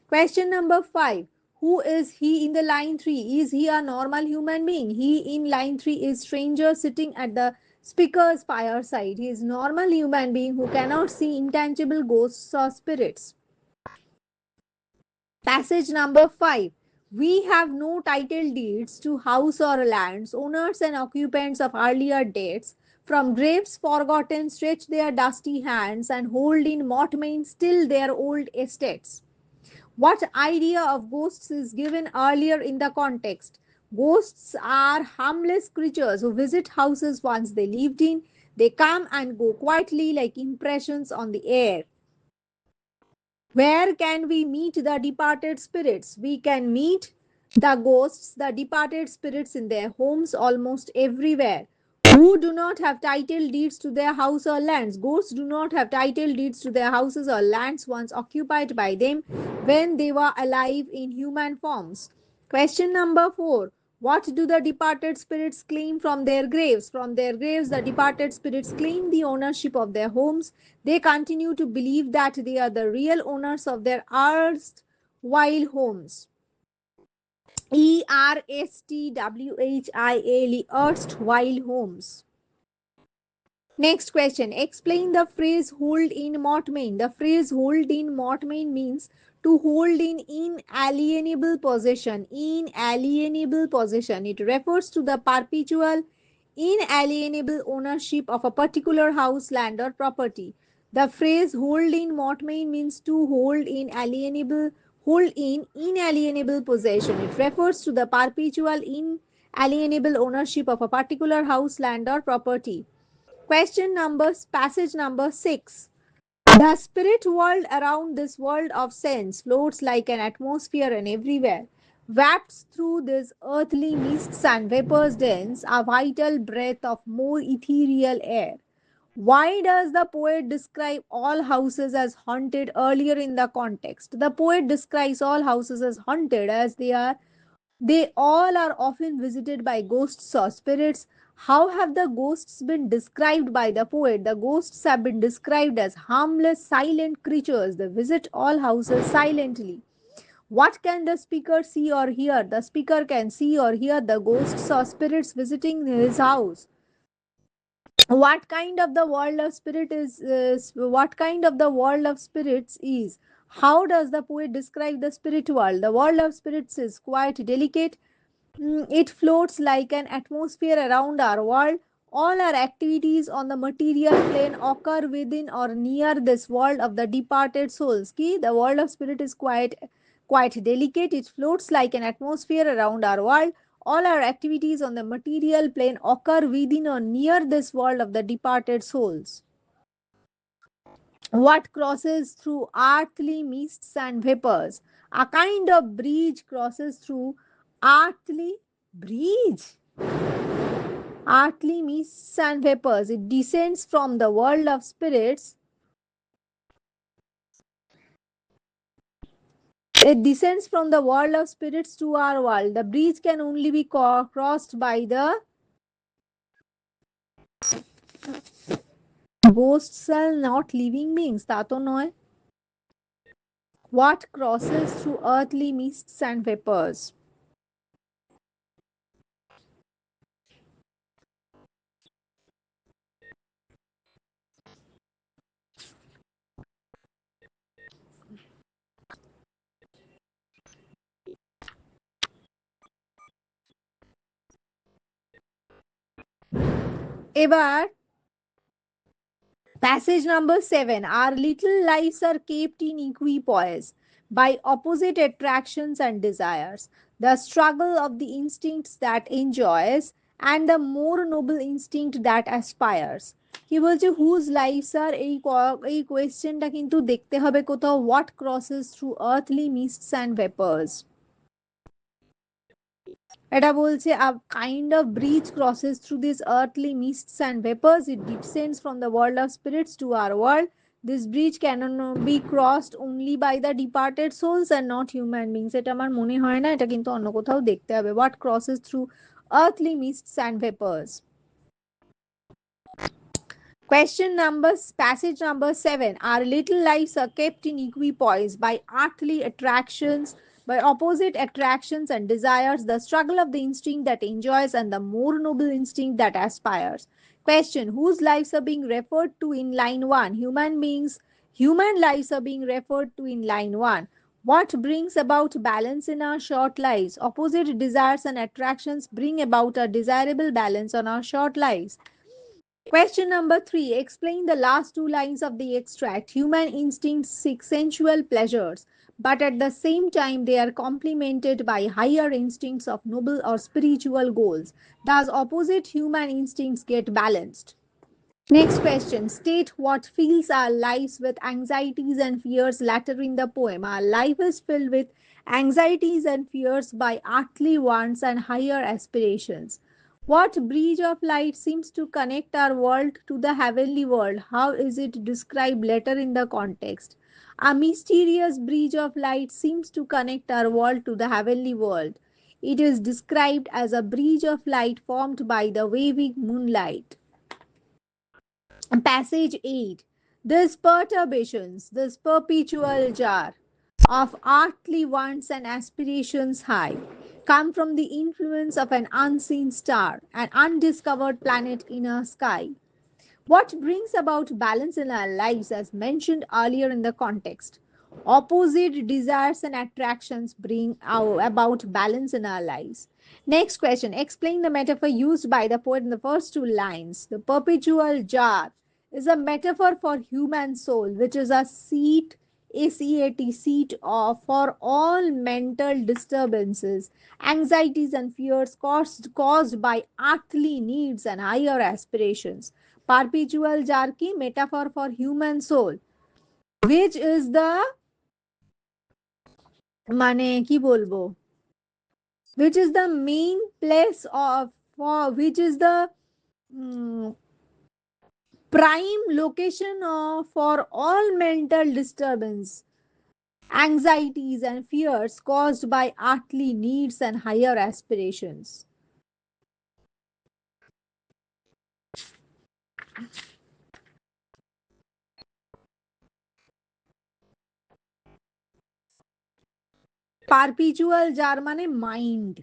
Speaker 1: Question number 5. Who is he in the line 3? Is he a normal human being? He in line 3 is stranger sitting at the Speaker's fireside. He is normal human being who cannot see intangible ghosts or spirits. Passage number 5. We have no title deeds to house or lands. Owners and occupants of earlier dates, from graves forgotten, stretch their dusty hands and hold in mortmain still their old estates. What idea of ghosts is given earlier in the context? Ghosts are harmless creatures who visit houses once they lived in. They come and go quietly like impressions on the air. Where can we meet the departed spirits? We can meet the ghosts, the departed spirits in their homes almost everywhere. Who do not have title deeds to their house or lands? Ghosts do not have title deeds to their houses or lands once occupied by them when they were alive in human forms. Question number 4. What do the departed spirits claim from their graves? From their graves, the departed spirits claim the ownership of their homes. They continue to believe that they are the real owners of their erstwhile homes. ERSTWHILE, erstwhile homes. Next question. Explain the phrase hold in mortmain. The phrase hold in mortmain means to hold in inalienable possession. Inalienable possession. It refers to the perpetual, inalienable ownership of a particular house, land, or property. The phrase hold in mortmain means to hold in inalienable possession. It refers to the perpetual, inalienable ownership of a particular house, land, or property. Question numbers, passage number 6. The spirit world around this world of sense floats like an atmosphere and everywhere. Wrapped through these earthly mists and vapors dense, a vital breath of more ethereal air. Why does the poet describe all houses as haunted earlier in the context? The poet describes all houses as haunted as they all are often visited by ghosts or spirits. How have the ghosts been described by the poet? The ghosts have been described as harmless, silent creatures. They visit all houses silently. What can the speaker see or hear? The speaker can see or hear the ghosts or spirits visiting his house. What kind of the world of what kind of the world of spirits is? How does the poet describe the spirit world? The world of spirits is quite delicate. It floats like an atmosphere around our world. All our activities on the material plane occur within or near this world of the departed souls. Ki, the world of spirit is quite delicate. It floats like an atmosphere around our world. All our activities on the material plane occur within or near this world of the departed souls. What crosses through earthly mists and vapors? A kind of bridge crosses through earthly bridge. Earthly mists and vapors. It descends from the world of spirits. It descends from the world of spirits to our world. The bridge can only be crossed by the ghosts and not living beings. তা তো নয়. What crosses through earthly mists and vapors? এবার passage number 7. Our little lives are kept in equipoise by opposite attractions and desires. The struggle of the instincts that enjoys and the more noble instinct that aspires. কি বলছে whose lives আর এই কোয়েশ্চেনটা কিন্তু দেখতে হবে কোথাও what crosses through earthly mists and vapours এটা বলছে a kind of bridge crosses through these earthly mists and vapors. It descends from the world of spirits to our world. This bridge can be crossed only by the departed souls and not human beings. এটা আমার মনে হয় না, এটা কিন্তু অন্য কোথাও দেখতে হবে. What crosses through earthly mists and vapors? Question number, passage number 7. Our little lives are kept in equipoise by earthly attractions By opposite attractions and desires, the struggle of the instinct that enjoys and the more noble instinct that aspires. Question: whose lives are being referred to in line 1? Human beings, human lives are being referred to in line 1. What brings about balance in our short lives? Opposite desires and attractions bring about a desirable balance on our short lives. Question number 3. Explain the last two lines of the extract. Human instincts seek sensual pleasures, but at the same time they are complemented by higher instincts of noble or spiritual goals. Thus, opposite human instincts get balanced. Next question. State what fills our lives with anxieties and fears later in the poem. Our life is filled with anxieties and fears by earthly wants and higher aspirations. What bridge of light seems to connect our world to the heavenly world? How is it described later in the context? A mysterious bridge of light seems to connect our world to the heavenly world. It is described as a bridge of light formed by the waving moonlight. Passage 8. These perturbations, this perpetual jar of earthly wants and aspirations high, come from the influence of an unseen star, an undiscovered planet in our sky. What brings about balance in our lives, as mentioned earlier in the context? Opposite desires and attractions bring about balance in our lives. Next question. Explain the metaphor used by the poet in the first two lines. The perpetual jar is a metaphor for human soul, which is a seat, ACAT, seat of for all mental disturbances, anxieties, and fears caused by earthly needs and higher aspirations. Perpetual jar की metaphor for human soul, which is the মানে কি বলবো, which is the main place of for which is the mm, prime location of for all mental disturbance, anxieties and fears caused by earthly needs and higher aspirations. Perpetual jar মানে mind.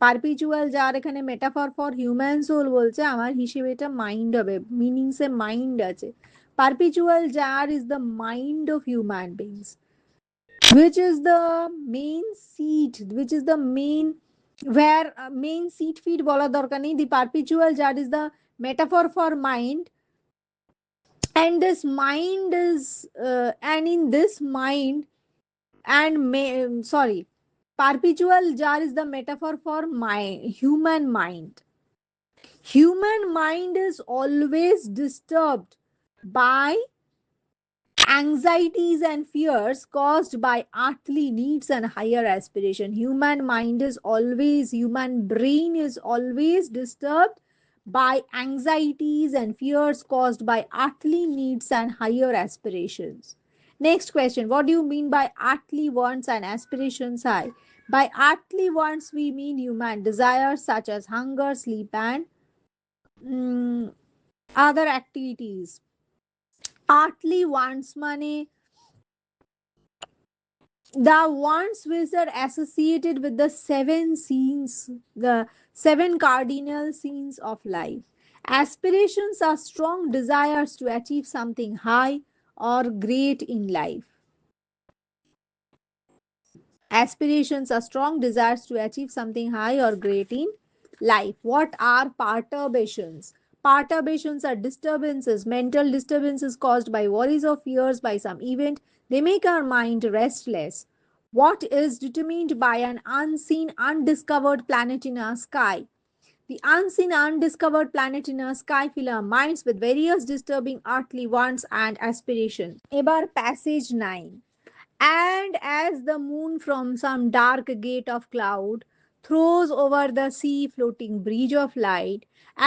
Speaker 1: Perpetual যার এখানে metaphor for human soul বলছে, আমার হিসেবে এটা mind হবে, মিনিংসে mind আছে। Perpetual যার is the mind of human beings, which is the main seat, which is the main where main seat feed বলার দরকার নেই, the perpetual jar is the metaphor for mind, and this mind is and in this mind and sorry, perpetual jar is the metaphor for human mind. Human mind is always disturbed by anxieties and fears caused by earthly needs and higher aspiration. Human mind is always, human brain is always disturbed by anxieties and fears caused by earthly needs and higher aspirations. Next question. What do you mean by earthly wants and aspirations high? By earthly wants, we mean human desires such as hunger, sleep, and other activities. Earthly wants money, the wants which are associated with the seven scenes, the seven cardinal scenes of life. Aspirations are strong desires to achieve something high or great in life. Aspirations are strong desires to achieve something high or great in life. What are perturbations? Perturbations are disturbances, mental disturbances caused by worries or fears by some event. They make our mind restless. What is determined by an unseen, undiscovered planet in our sky? The unseen, undiscovered planet in our sky fill our minds with various disturbing earthly wants and aspirations. এবার passage 9. And as the moon from some dark gate of cloud throws over the sea floating bridge of light,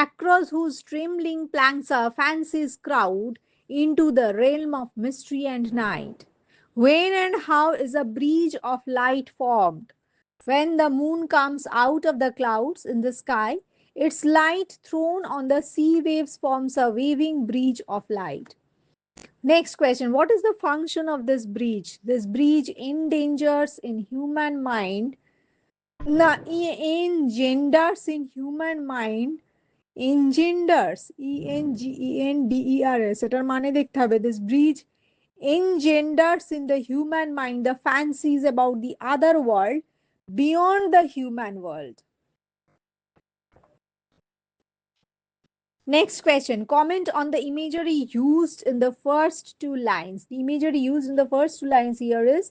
Speaker 1: across whose trembling planks our fancies crowd into the realm of mystery and night. When and how is a bridge of light formed? When the moon comes out of the clouds in the sky, its light thrown on the sea waves forms a waving bridge of light. Next question, what is the function of this breach? This breach endangers in human mind, engenders in human mind, engenders, ENGENDERS, এটার মানে দেখতে হবে, this breach engenders in the human mind the fancies about the other world beyond the human world. Next question, comment on the imagery used in the first two lines. The imagery used in the first two lines here is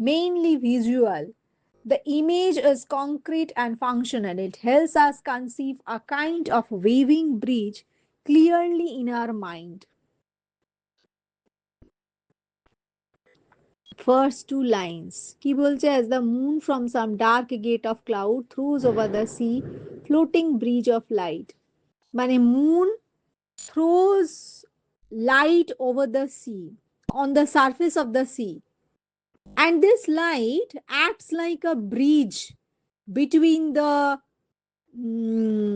Speaker 1: mainly visual. The image is concrete and functional. It helps us conceive a kind of waving bridge clearly in our mind. First two lines কি বলছে, as the moon from some dark gate of cloud throws over the sea floating bridge of light, মানে moon throws light over the sea, on the surface of the sea, and this light acts like a bridge between the mm,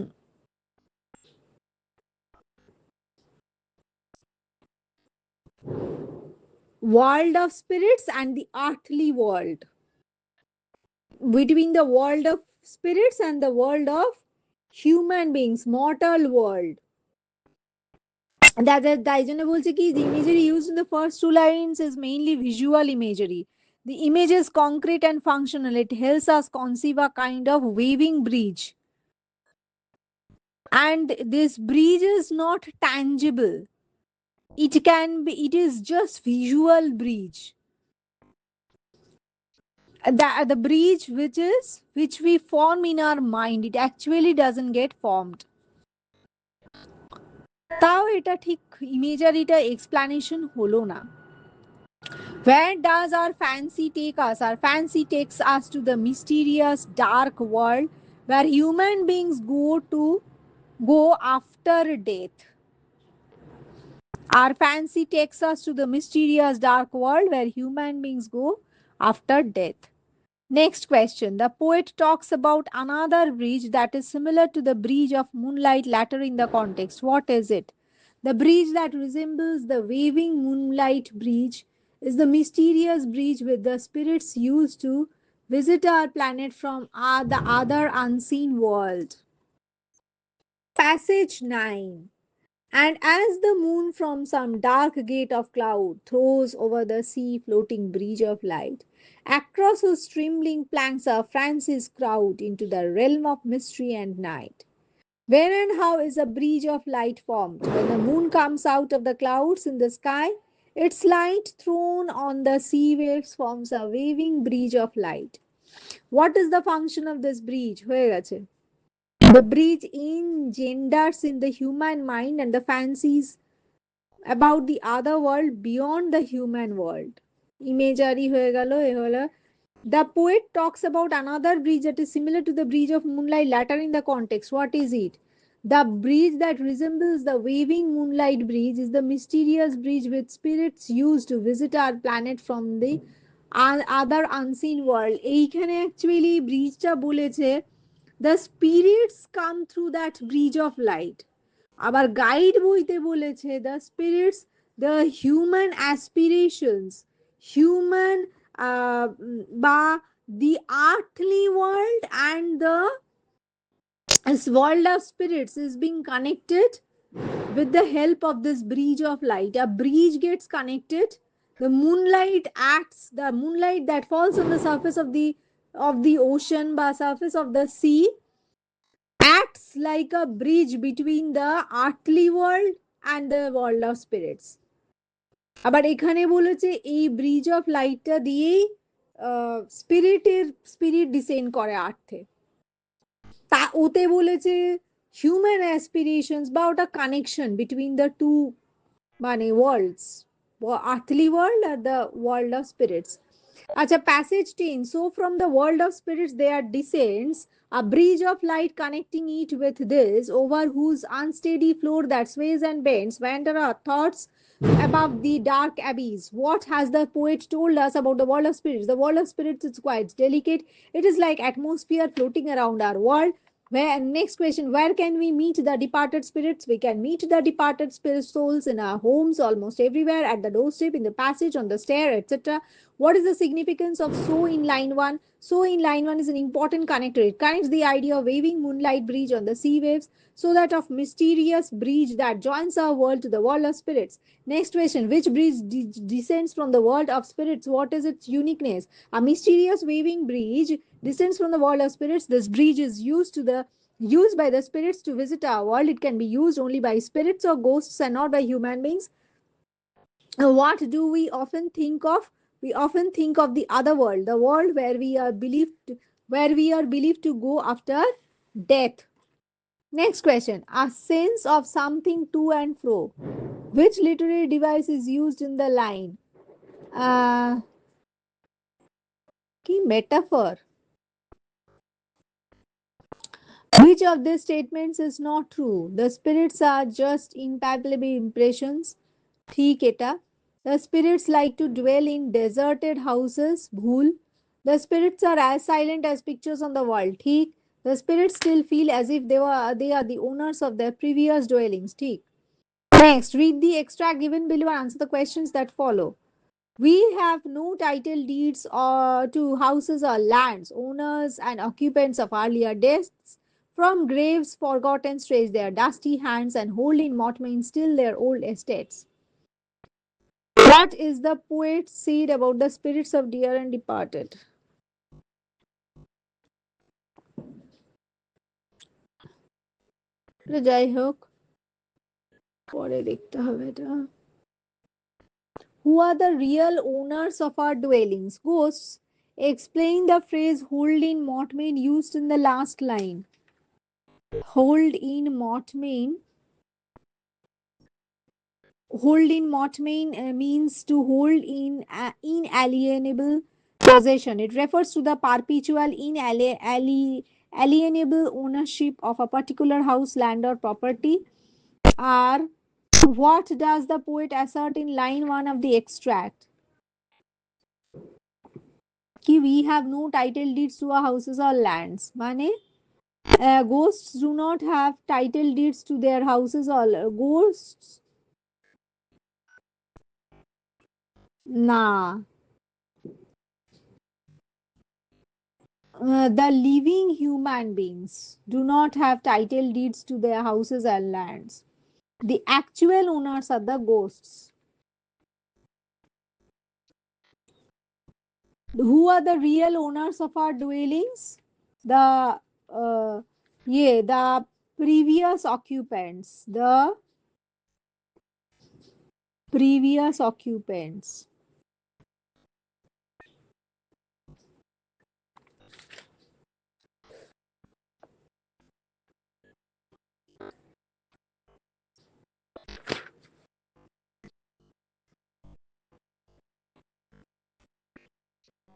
Speaker 1: world of spirits and the earthly world, between the world of spirits and the world of human beings, mortal world. তাই জন্য বলছে কি, the imagery used in the first two lines is mainly visual imagery. The image is concrete and functional. It helps us conceive a kind of waving bridge, and this bridge is not tangible. It can be, it is just visual bridge. The bridge which we form in our mind, it actually doesn't get formed. তাও এটা ঠিক ইমেজারিটা explanation হলো না. Where does our fancy take us? Our fancy takes us to the mysterious dark world where human beings go after death. Our fancy takes us to the mysterious dark world where human beings go after death. Next question. The poet talks about another bridge that is similar to the bridge of moonlight later in the context. What is it? The bridge that resembles the waving moonlight bridge is the mysterious bridge with the spirits used to visit our planet from the other unseen world. Passage 9. And as the moon from some dark gate of cloud throws over the sea floating bridge of light, across whose trembling planks are Francis crowd into the realm of mystery and night. Where and how is a bridge of light formed? When the moon comes out of the clouds in the sky, its light thrown on the sea waves forms a waving bridge of light. What is the function of this bridge? হয়ে গেছে. The bridge engenders in the human mind and the fancies about the other world beyond the human world. Imagery হয়ে গেল, এ হলো. The poet talks about another bridge that is similar to the bridge of moonlight later in the context. What is it? The bridge that resembles the waving moonlight bridge is the mysterious bridge with spirits used to visit our planet from the other unseen world. এইখানে actually ব্রিজটা বলেছে the spirits come through that bridge of light. আবার guide বইতে বলেছে the spirits, the human aspirations, human বা the earthly world and the world of spirits is being connected with the help of this bridge of light. A bridge gets connected. The moonlight acts, the moonlight that falls on the surface of the ocean by surface of the sea acts like a bridge between the earthly world and the world of spirits. আবার এখানে বলেছে এই bridge of লাইটটা দিয়েই spirit descend করে আর্থে. তা ওতে বলেছে হিউম্যান অ্যাসপিরেশনস বা ওটা কানেকশন বিটুইন দ্য টু মানে world's, earthly world and the world of spirits. আচ্ছা, passage 10. So from the world of spirits there descends a bridge of light connecting it with this, over whose unsteady floor that sways and bends wander our thoughts above the dark abyss. What has the poet told us about the world of spirits? The world of spirits is quite delicate. It is like atmosphere floating around our world. Where next question, where can we meet the departed spirits? We can meet the departed spirit souls in our homes, almost everywhere, at the doorstep, in the passage, on the stair, etc. What is the significance of so in line one? So in line one is an important connector. It connects the idea of waving moonlight bridge on the sea waves, so that of mysterious bridge that joins our world to the world of spirits. Next question, which bridge descends from the world of spirits? What is its uniqueness? A mysterious waving bridge descends from the world of spirits. This bridge is used by the spirits to visit our world. It can be used only by spirits or ghosts and not by human beings. What do we often think of? We often think of the other world, the world where we are believed to go after death. Next question, a sense of something to and fro. Which literary device is used in the line? Uh, Key metaphor. Which of these statements is not true? The spirits are just impalpable impressions. ठीक एटा. The spirits like to dwell in deserted houses. भूल. The spirits are as silent as pictures on the wall. ठीक. The spirits still feel as if they are the owners of their previous dwellings. ठीक. Next, read the extract given below and answer the questions that follow. We have no title deeds or to houses or lands. Owners and occupants of earlier deaths from graves forgotten stretch their dusty hands and hold in mortmain still their old estates. What is the poet said about the spirits of dear and departed? যাই হোক পরে দেখতে হবে এটা. Who are the real owners of our dwellings? Ghosts. Explain the phrase hold in mortmain used in the last line. Hold in mortmain. Hold in mortmain means to hold in inalienable possession. It refers to the perpetual alienable ownership of a particular house, land, or property. Or what does the poet assert in line 1 of the extract? Ki we have no title deeds to our houses or lands. Mane ghosts do not have title deeds to their houses or ghosts. Nah. The living human beings do not have title deeds to their houses and lands. The actual owners are the ghosts. Who are the real owners of our dwellings? The the previous occupants. The previous occupants.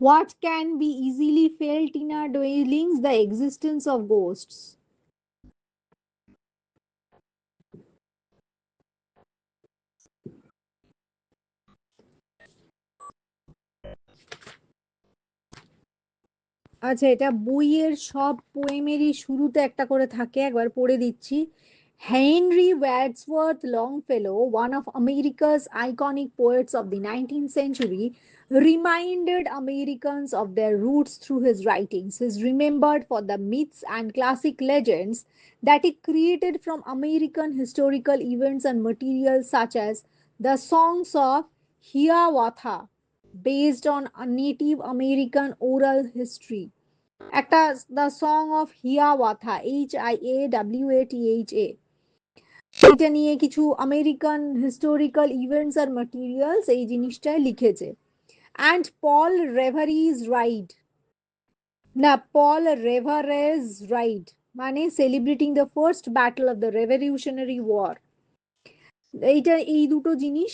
Speaker 1: What can be easily felt in our dwellings? The existence of ghosts. আচ্ছা, এটা বইয়ের সব পোয়েমেরই শুরুতে একটা করে থাকে, একবার পড়ে দিচ্ছি. Henry Wordsworth Longfellow, one of America's iconic poets of the 19th century, reminded Americans of their roots through his writings. He is remembered for the myths and classic legends that he created from American historical events and materials such as the songs of Hiawatha, based on a Native American oral history. একটা the song of Hiawatha, HIAWATHA, এটা নিয়ে কিছু American historical events আর materials এই জিনিসটাই লিখেছে. And Paul Revere's ride, না Paul Revere's ride মানে celebrating the first battle of the revolutionary war. এইটা এই দুটো জিনিস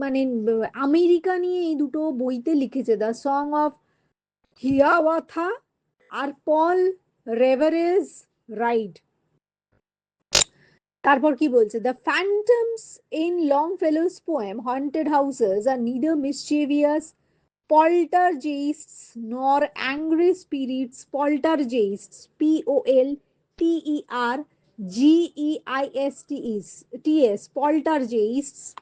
Speaker 1: মানে আমেরিকা নিয়ে এই দুটো বইতে লিখেছে, দ্য সং অফ হিয়াওয়াথা আর পল রেভারেজ রাইড. তারপর কি বলছে, দ্য ফ্যান্টমস ইন লংফেলো's poem haunted houses are neither mischievous poltergeists nor angry spirits. Poltergeists, poltergeists, poltergeists,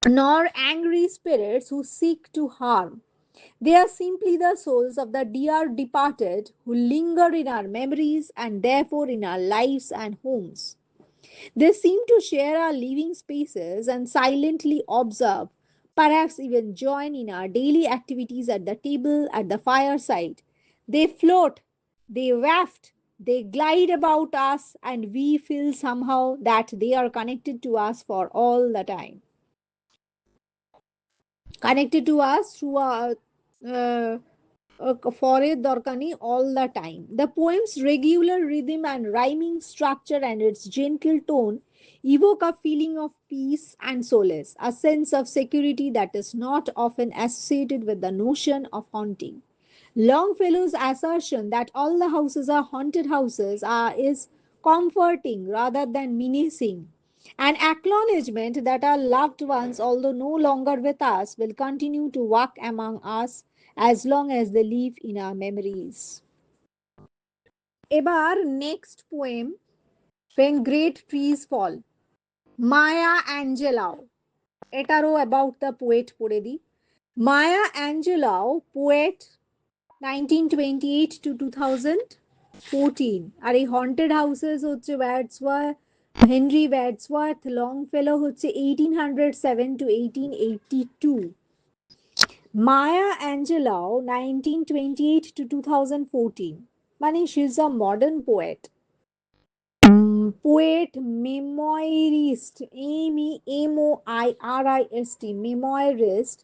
Speaker 1: nor angry spirits who seek to harm. They are simply the souls of the dear departed who linger in our memories and therefore in our lives and homes. They seem to share our living spaces and silently observe, perhaps even join in our daily activities at the table, at the fireside. They float, they waft, they glide about us, and we feel somehow that they are connected to us for all the time. Connected to us through uh, for Dorkani all the time. The poem's regular rhythm and rhyming structure and its gentle tone evoke a feeling of peace and solace, a sense of security that is not often associated with the notion of haunting. Longfellow's assertion that all the houses are haunted houses is comforting rather than menacing. An acknowledgement that our loved ones, although no longer with us, will continue to walk among us as long as they live in our memories. এবার next poem, When Great Trees Fall, Maya Angelou. এটারও about the poet পড়ে দিই। Maya Angelou, poet 1928 to 2014। আর এই haunted houses হচ্ছে Wordsworth, Henry Wordsworth, লংফেলো হচ্ছে 1807 to 1882। Maya Angelou 1928 to 2014, মানে she is a modern poet, poet, memoirist, memoirist, memoirist,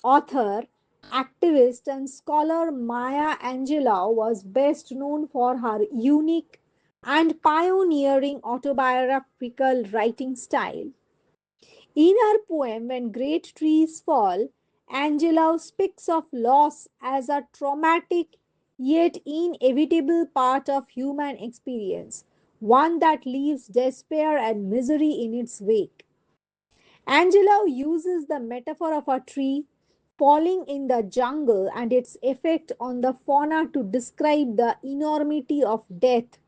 Speaker 1: author, activist, and scholar. Maya Angelou was best known for her unique and pioneering autobiographical writing style. In her poem, When Great Trees Fall, Angelou speaks of loss as a traumatic yet inevitable part of human experience, one that leaves despair and misery in its wake. Angelou uses the metaphor of a tree falling in the jungle and its effect on the fauna to describe the enormity of death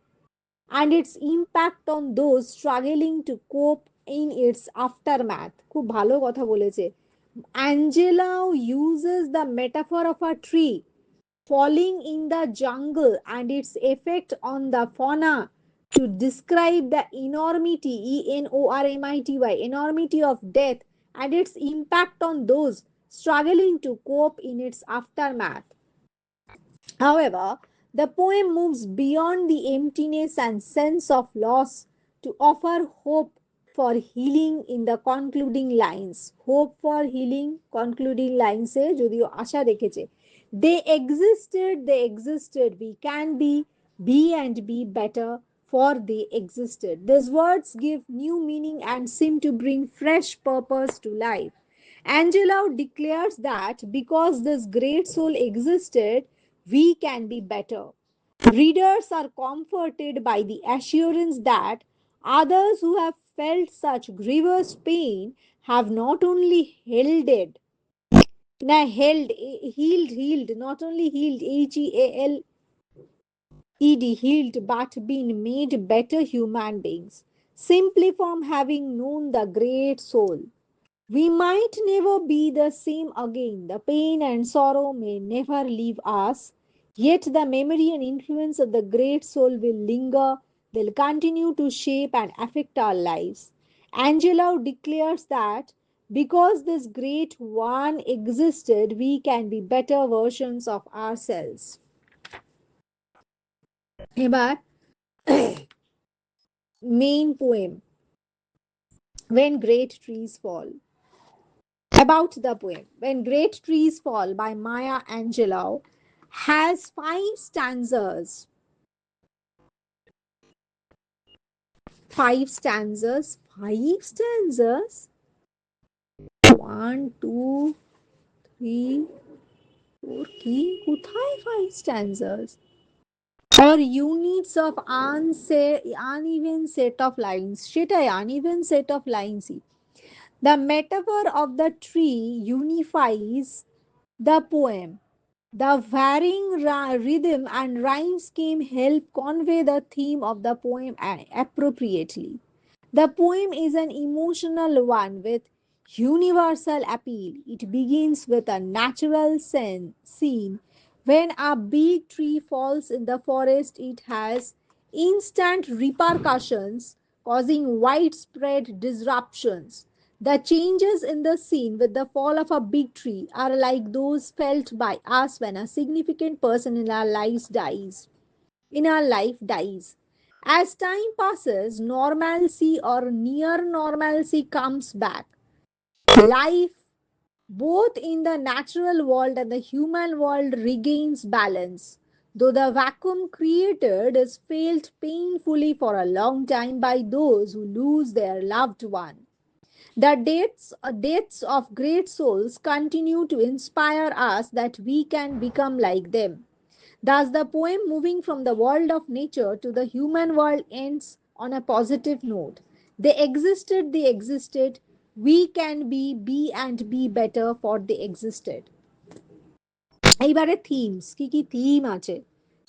Speaker 1: and its impact on those struggling to cope in its aftermath. খুব ভালো কথা বলেছে। Angela uses the metaphor of a tree falling in the jungle and its effect on the fauna to describe the enormity, enormity, enormity of death and its impact on those struggling to cope in its aftermath. However, the poem moves beyond the emptiness and sense of loss to offer hope for healing in the concluding lines. Hope for healing, concluding lines এ যদিও আশা রেখেছে। They existed, we can be and be better, for they existed. These words give new meaning and seem to bring fresh purpose to life. Angelo declares that because this great soul existed, we can be better. Readers are comforted by the assurance that others who have felt such grievous pain have not only held it, healed, not only healed, healed, but been made better human beings simply from having known the great soul. We might never be the same again. The pain and sorrow may never leave us. Yet the memory and influence of the great soul will linger. They'll continue to shape and affect our lives. Angelo declares that because this great one existed, we can be better versions of ourselves. এবার main poem, When Great Trees Fall. About the poem, When Great Trees Fall by Maya Angelou, has five stanzas. Five stanzas. Five stanzas? One, two, three, four. কোথায় five stanzas? Or units of uneven set of lines. সেটাই uneven set of lines. The metaphor of the tree unifies the poem. The varying rhythm and rhyme scheme help convey the theme of the poem appropriately. The poem is an emotional one with universal appeal. It begins with a natural scene. When a big tree falls in the forest, it has instant repercussions, causing widespread disruptions. The changes in the scene with the fall of a big tree are like those felt by us when a significant person in our life dies. As time passes, normalcy or near normalcy comes back. Life, both in the natural world and the human world, regains balance. Though the vacuum created is felt painfully for a long time by those who lose their loved one. The deaths of great souls continue to inspire us that we can become like them. Thus, the poem moving from the world of nature to the human world ends on a positive note. They existed. We can be and be better for they existed. এইবারে themes কি কি theme আছে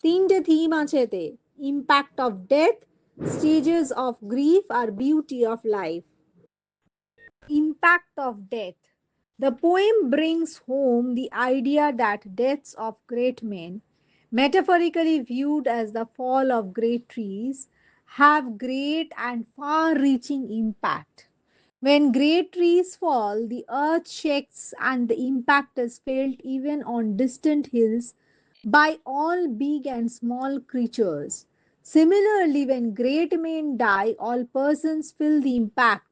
Speaker 1: তিনটে theme আছে এতে impact of death stages of grief আর beauty of life impact of death. The poem brings home the idea that deaths of great men, metaphorically viewed as the fall of great trees, have great and far reaching impact. When great trees fall, the earth shakes and the impact is felt even on distant hills by all big and small creatures. Similarly, when great men die, all persons feel the impact.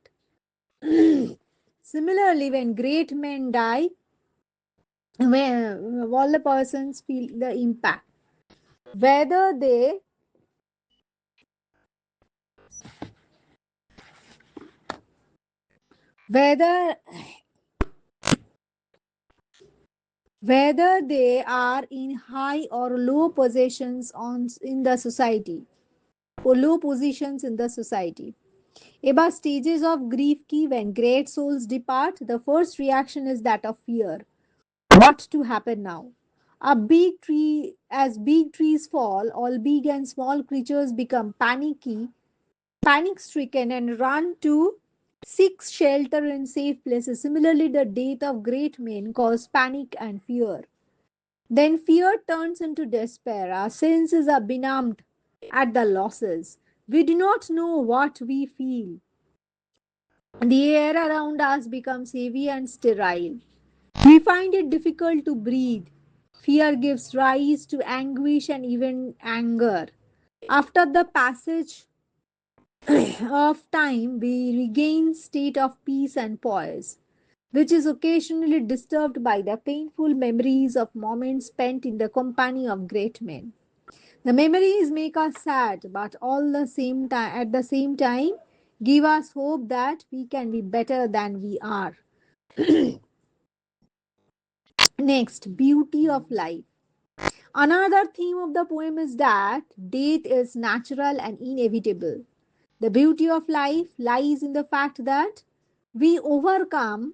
Speaker 1: Similarly, when great men die, when all the persons feel the impact, whether they whether whether they are in high or low positions on in the society or low positions in the society. About stages of grief key when great souls depart, the first reaction is that of fear. What to happen now? As big trees fall, all big and small creatures become panic stricken, and run to seek shelter in safe places. Similarly, the death of great men cause panic and fear. Then fear turns into despair. Our senses are benumbed at the losses. We do not know what we feel. The air around us becomes heavy and sterile. We find it difficult to breathe. Fear gives rise to anguish and even anger. After the passage of time, we regain state of peace and poise, which is occasionally disturbed by the painful memories of moments spent in the company of great men. The memories make us sad, but all the same time, at the same time, give us hope that we can be better than we are. Next, beauty of life. Another theme of the poem is that death is natural and inevitable. The beauty of life lies in the fact that we overcome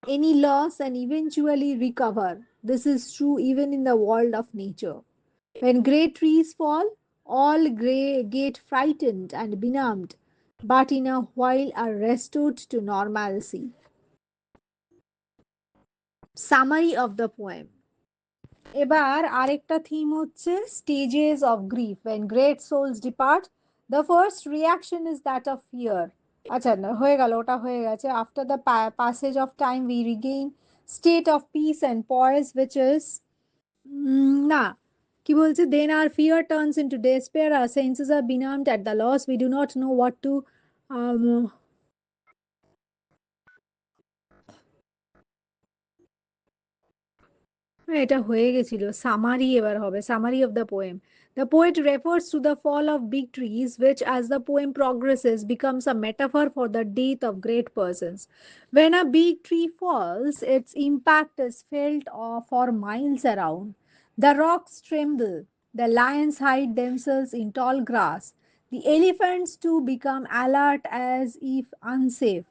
Speaker 1: any loss and eventually recover. This is true even in the world of nature. When great trees fall, all get frightened and benumbed, but in a while are restored to normalcy. Summary of the poem. এবার আরেকটা theme হচ্ছে stages of grief. When great souls depart, the first reaction is that of fear. আচ্ছা না হয়ে গেল ওটা হয়ে গেছে after the passage of time we regain state of peace and poise which is না কি বলছে then our fear turns into despair, our senses are benumbed at the loss, we do not know what to um, এটা হয়ে গেছিল summary এবার হবে summary of the poem the poet refers to the fall of big trees which as the poem progresses becomes a metaphor for the death of great persons. When a big tree falls, its impact is felt for miles around. The rocks tremble, the lions hide themselves in tall grass, the elephants too become alert as if unsafe,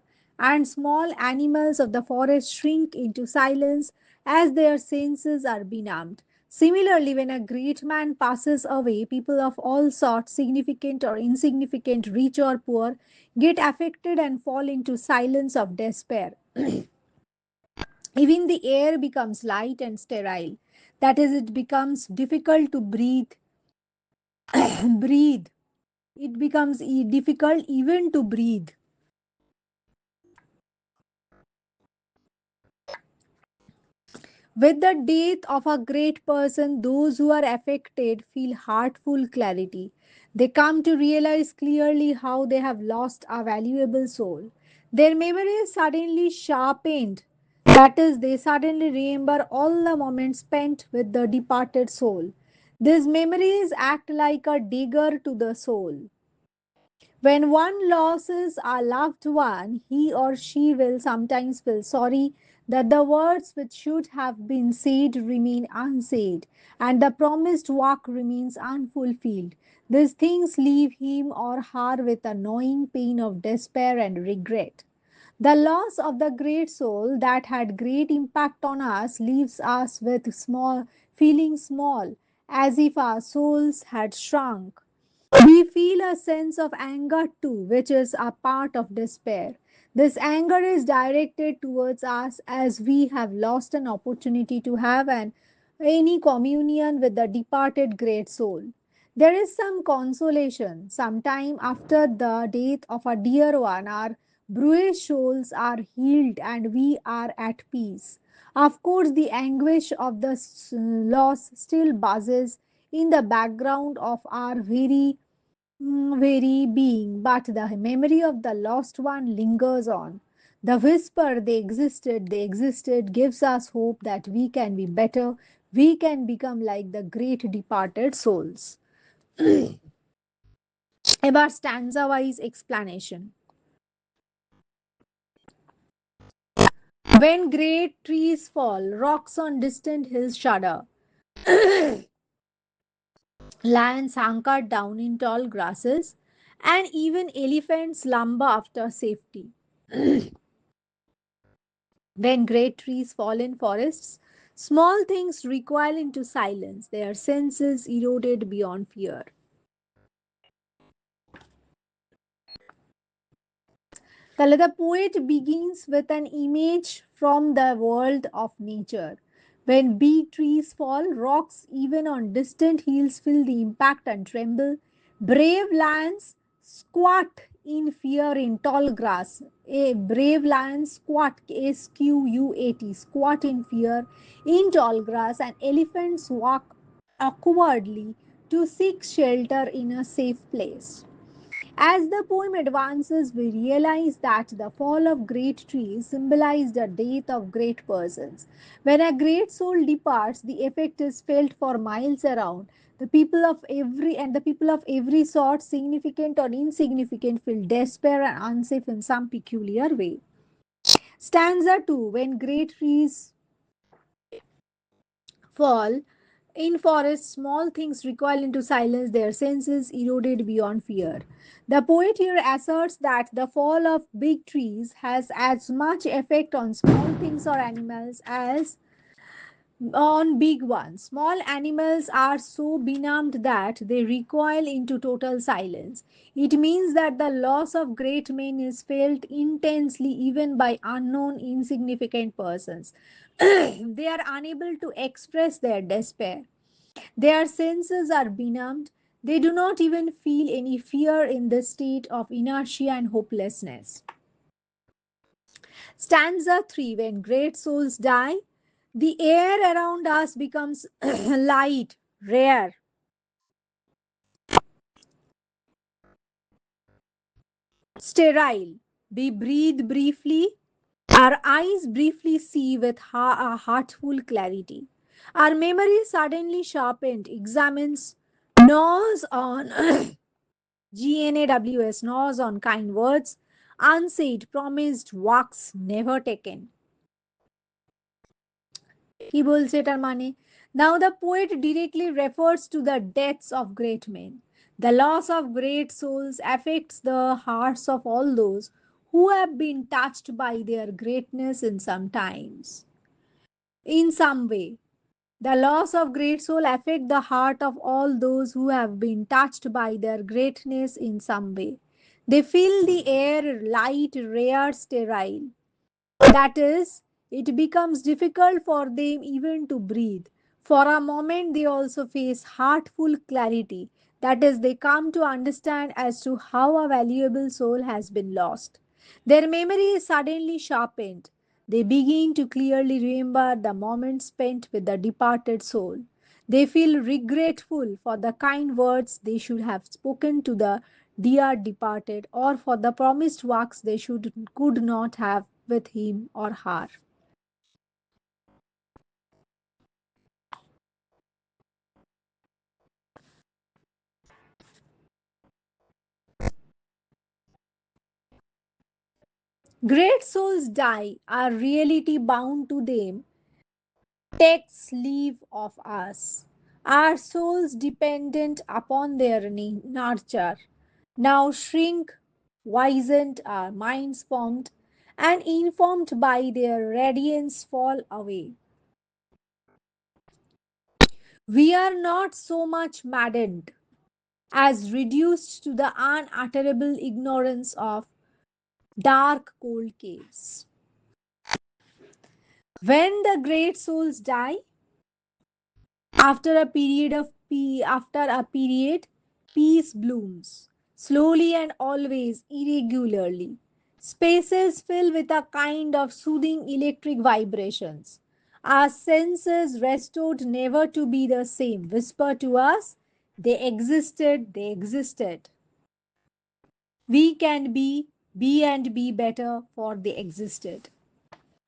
Speaker 1: and small animals of the forest shrink into silence as their senses are benumbed. Similarly, when a great man passes away, people of all sorts, significant or insignificant, rich or poor, get affected and fall into silence of despair. Even the air becomes light and sterile. That is, it becomes difficult to breathe. breathe. It becomes difficult even to breathe. With the death of a great person, those who are affected feel heartful clarity. They come to realize clearly how they have lost a valuable soul. Their memory is suddenly sharpened. That is, they suddenly remember all the moments spent with the departed soul. These memories act like a dagger to the soul. When one loses a loved one, he or she will sometimes feel sorry that the words which should have been said remain unsaid and the promised walk remains unfulfilled. These things leave him or her with a gnawing pain of despair and regret. The loss of the great soul that had great impact on us leaves us with small, feeling small, as if our souls had shrunk. We feel a sense of anger too, which is a part of despair. This anger is directed towards us as we have lost an opportunity to have any communion with the departed great soul. There is some consolation. Sometime after the death of a dear one, our bruised souls are healed and we are at peace. Of course, the anguish of the loss still buzzes in the background of our very being, but the memory of the lost one lingers on. The whisper they existed, gives us hope that we can be better, we can become like the great departed souls. About stanza wise explanation. When great trees fall, rocks on distant hills shudder, lions hunker down in tall grasses, and even elephants slumber after safety. When great trees fall in forests, small things recoil into silence, their senses eroded beyond fear. The poet begins with an image from the world of nature. When big trees fall, rocks even on distant hills feel the impact and tremble. Brave lions squat in fear in tall grass. A brave lion squat, SQUAT, squat in fear in tall grass, and elephants walk awkwardly to seek shelter in a safe place. As the poem advances, we realize that the fall of great trees symbolized the death of great persons. When a great soul departs, the effect is felt for miles around. The people of every sort, significant or insignificant, feel despair and unsafe in some peculiar way. Stanza 2. When great trees fall, in forests, small things recoil into silence, their senses eroded beyond fear. The poet here asserts that the fall of big trees has as much effect on small things or animals as on big ones. Small animals are so benumbed that they recoil into total silence. It means that the loss of great men is felt intensely even by unknown, insignificant persons. They are unable to express their despair. Their senses are benumbed. They do not even feel any fear in this state of inertia and hopelessness. Stanza 3. When great souls die, the air around us becomes light, rare, sterile. We breathe briefly, our eyes briefly see with a heartful clarity. Our memory suddenly sharpened, examines, gnaws on GNAWS, gnaws on kind words, unsaid, promised, walks never taken. কি বলছে এটার মানে? Now the poet directly refers to the deaths of great men. The loss of great souls affects the hearts of all those who have been touched by their greatness in some times, in some way. The loss of great soul affect the heart of all those who have been touched by their greatness in some way. They feel the air light, rare, sterile. That is, it becomes difficult for them even to breathe. For a moment, they also face heartful clarity. That is, they come to understand as to how a valuable soul has been lost. Their memory is suddenly sharpened. They begin to clearly remember the moments spent with the departed soul. They feel regretful for the kind words they should have spoken to the dear departed, or for the promised works they should could not have with him or her. Great souls die, our reality bound to them takes leave of us. Our souls dependent upon their nurture now shrink, wizened, our minds formed, and informed by their radiance fall away. We are not so much maddened as reduced to the unutterable ignorance of dark, cold caves. When the great souls die, after a period, peace blooms, slowly and always irregularly. Spaces fill with a kind of soothing electric vibrations. Our senses, restored never to be the same, whisper to us, they existed. We can be and be better, for they existed.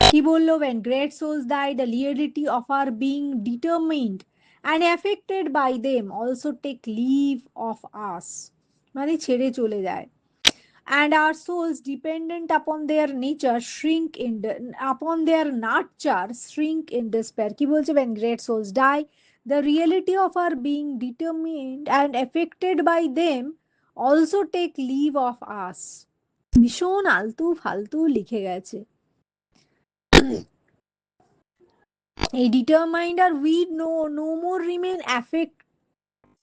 Speaker 1: কি বলল, when great souls die, the reality of our being determined and affected by them also take leave of us. মানে ছেড়ে চলে যায়. And our souls, dependent upon their nature, upon their nurture, shrink in despair. কি বলছে, when great souls die, the reality of our being determined and affected by them also take leave of us. ভীষণ আলতু ফালতু লিখে গেছে. এই determined আর we no more remain affect,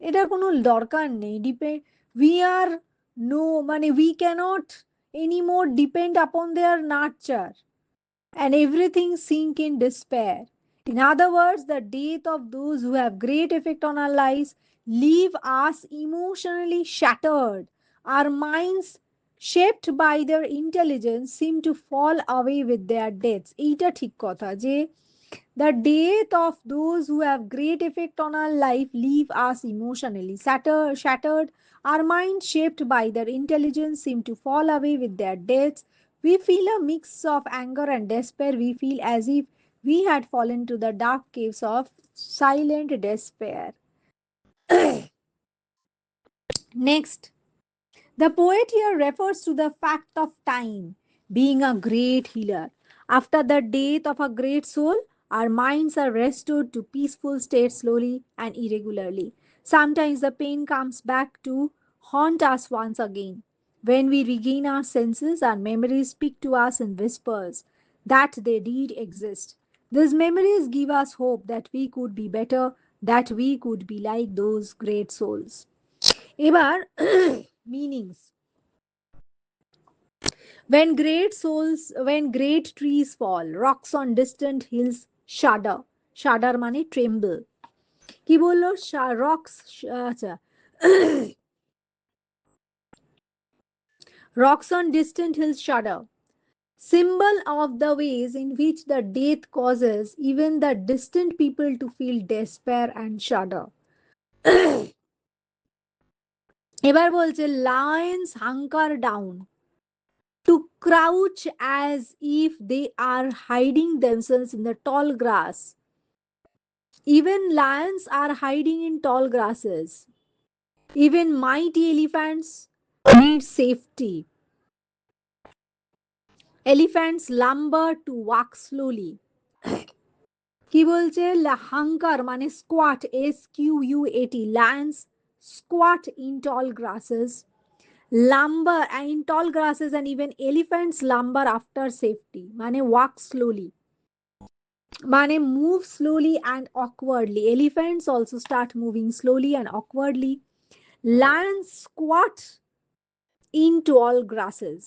Speaker 1: এটার কোনো দরকার নেই. উই আর নো মানে we cannot any more depend upon their nurture and everything sink in despair. In other words, the death of those who have great effect on our lives leave us emotionally shattered. Our minds, shaped by their intelligence, seem to fall away with their deaths. এইটা ঠিক কথা যে the death of those who have great effect on our life leave us emotionally shattered. Our minds, shaped by their intelligence, seem to fall away with their deaths. We feel a mix of anger and despair. We feel as if we had fallen to the dark caves of silent despair. Next, the poet here refers to the fact of time being a great healer. After the death of a great soul, our minds are restored to peaceful state slowly and irregularly. Sometimes the pain comes back to haunt us once again. When we regain our senses, our memories speak to us in whispers that they did exist. These memories give us hope that we could be better, that we could be like those great souls. এবার meanings. When great trees fall, rocks on distant hills shudder. Shudder মানে tremble. কি বললো? Rocks, আচ্ছা. Rocks on distant hills shudder. Symbol of the ways in which the death causes even the distant people to feel despair and shudder. এবার বলছে lions hunker down to crouch as if they are hiding themselves in the tall grass. Even lions are hiding in tall grasses. Even mighty elephants need safety. Elephants lumber to walk slowly. কি বলছে, হাঙ্কার মানে squat, SQUAT, lions squat in tall grasses, lumber in tall grasses, and even elephants lumber after safety মানে walk slowly. মানে move slowly and awkwardly. Elephants also start moving slowly and awkwardly. Lions squat in tall grasses.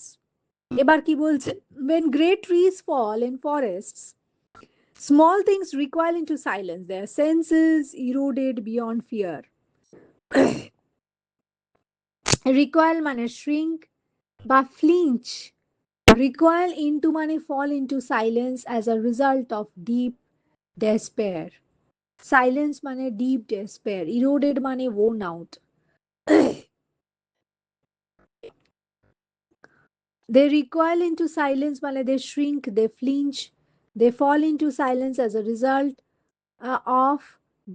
Speaker 1: এবার কি বলছে? When great trees fall in forests, small things recoil into silence. Their senses eroded beyond fear. Recoil মানে shrink বা flinch. Recoil into মানে fall into silence as a result of deep despair. Silence মানে deep despair. Eroded মানে worn out. They recoil into silence মানে they shrink, they flinch, they fall into silence as a result of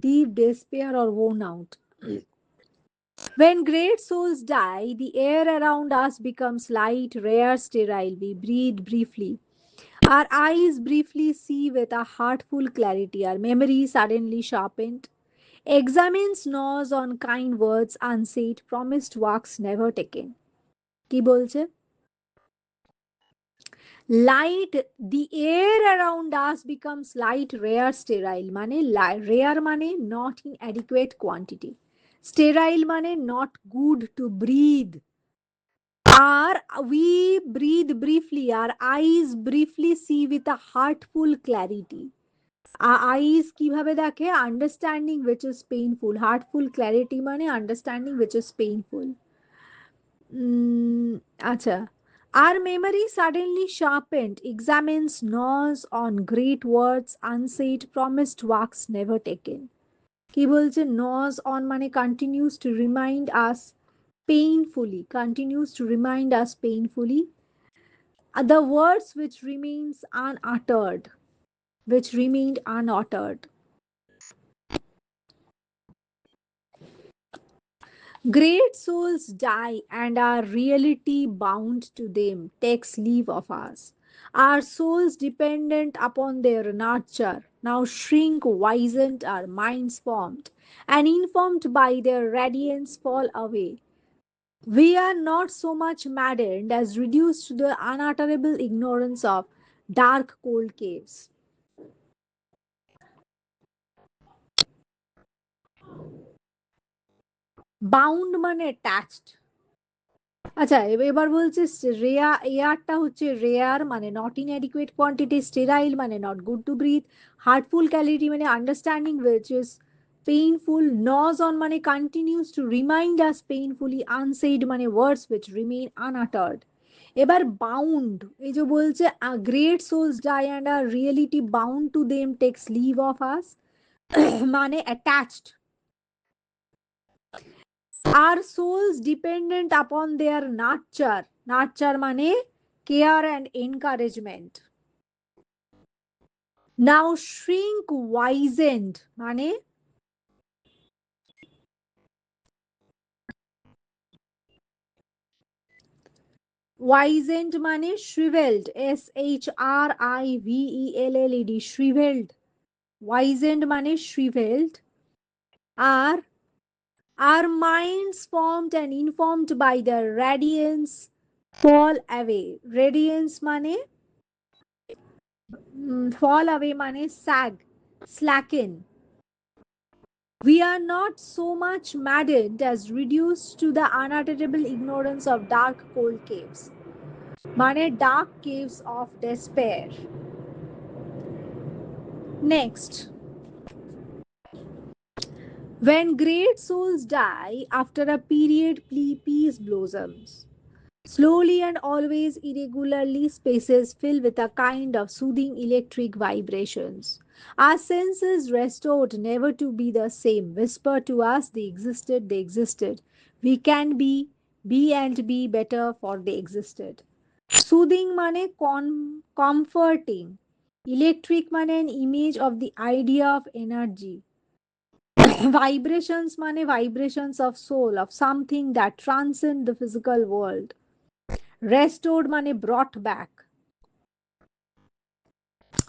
Speaker 1: deep despair or worn out. When great souls die, the air around us becomes light, rare, sterile. We breathe briefly. Our eyes briefly see with a heartful clarity. Our memory suddenly sharpened. Examines gnaws on kind words unsaid, promised walks never taken. কি বলছে? Light, the air around us becomes light, rare, sterile. মানে rare মানে not in adequate quantity. Sterile মানে not good to breathe. Our we breathe briefly, our eyes briefly see with a heartful clarity. Our eyes কিভাবে দেখে? Understanding which is painful. Heartful clarity মানে understanding which is painful. আচ্ছা, our memory suddenly sharpened, examines gnaws on great words unsaid, promised walks never taken. কি বলছে? gnaws on মানে continues to remind us painfully, continues to remind us painfully. The words which remains unuttered, which remained unuttered. Great souls die, and our reality bound to them takes leave of us. Our souls, dependent upon their nurture, now shrink, wizened, our minds formed, and informed by their radiance fall away. We are not so much maddened as reduced to the unutterable ignorance of dark, cold caves. Bound মানে attached. আচ্ছা, এবার বলছে এয়ারটা হচ্ছে rare মানে not in adequate quantity, sterile মানে not good to breathe, hurtful quality মানে understanding which is painful, nudge on মানে continues to remind us painfully, unsaid মানে ওয়ার্ডস উইচ রিমেইন আনআটার্ড। এবার বাউন্ড, এই যে বলছে গ্রেট সোলস ডাই অ্যান্ড আর reality bound to them takes leave of us মানে attached. Our souls dependent upon their nurture. Nurture মানে care and encouragement. Now shrink, wizened মানে wizened মানে shriveled, SHRIVELLED, shriveled. Wizened মানে shriveled. আর our minds formed and informed by the radiance fall away. Radiance মানে fall away মানে sag, slacken. We are not so much maddened as reduced to the unutterable ignorance of dark, cold caves. মানে dark caves of despair. Next, when great souls die, after a period, peace blossoms. Slowly and always irregularly, spaces fill with a kind of soothing electric vibrations. Our senses restored never to be the same, whisper to us they existed, they existed. We can be and be better for they existed. Soothing mane comforting. Electric mane an image of the idea of energy. Vibrations mane vibrations of soul, of something that transcend the physical world. Restored মানে brought back.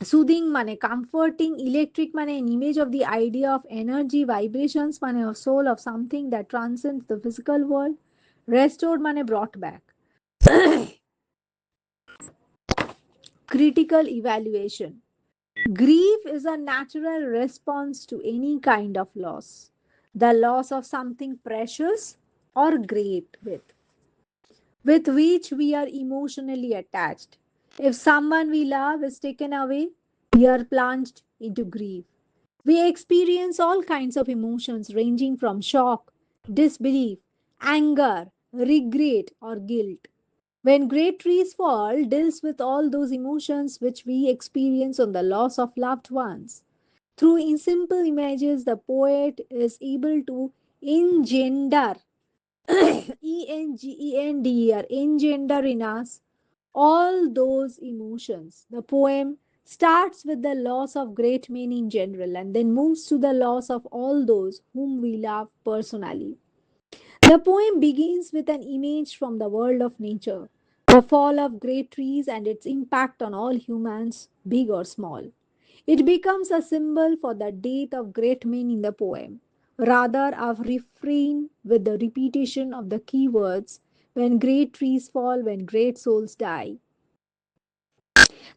Speaker 1: Soothing মানে comforting. Electric মানে an image of the idea of energy. Vibrations মানে of soul, of something that transcends the physical world. Restored মানে brought back. Critical evaluation. Grief is a natural response to any kind of loss. The loss of something precious or great with which we are emotionally attached. If someone we love is taken away, we are plunged into grief. We experience all kinds of emotions ranging from shock, disbelief, anger, regret, or guilt. When great trees fall deals with all those emotions which we experience on the loss of loved ones. Through in simple images, the poet is able to engender, engender in us all those emotions. The poem starts with the loss of great men in general and then moves to the loss of all those whom we love personally. The poem begins with an image from the world of nature, the fall of great trees and its impact on all humans, big or small. It becomes a symbol for the death of great men in the poem, rather of refrain with the repetition of the key words when great trees fall, when great souls die.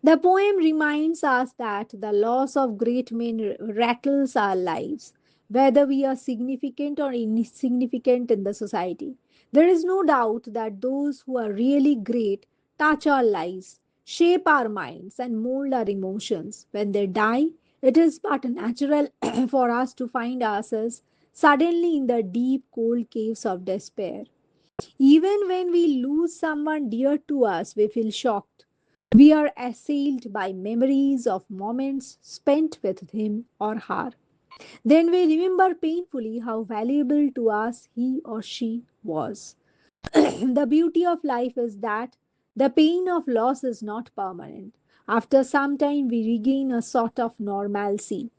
Speaker 1: The poem reminds us that the loss of great men rattles our lives, whether we are significant or insignificant in the society. There is no doubt that those who are really great touch our lives, shape our minds, and mold our emotions. When they die, it is but natural for us to find ourselves suddenly in the deep, cold caves of despair. Even when we lose someone dear to us, we feel shocked. We are assailed by memories of moments spent with him or her. Then we remember painfully how valuable to us he or she was. The beauty of life is that the pain of loss is not permanent. After some time, we regain a sort of normalcy,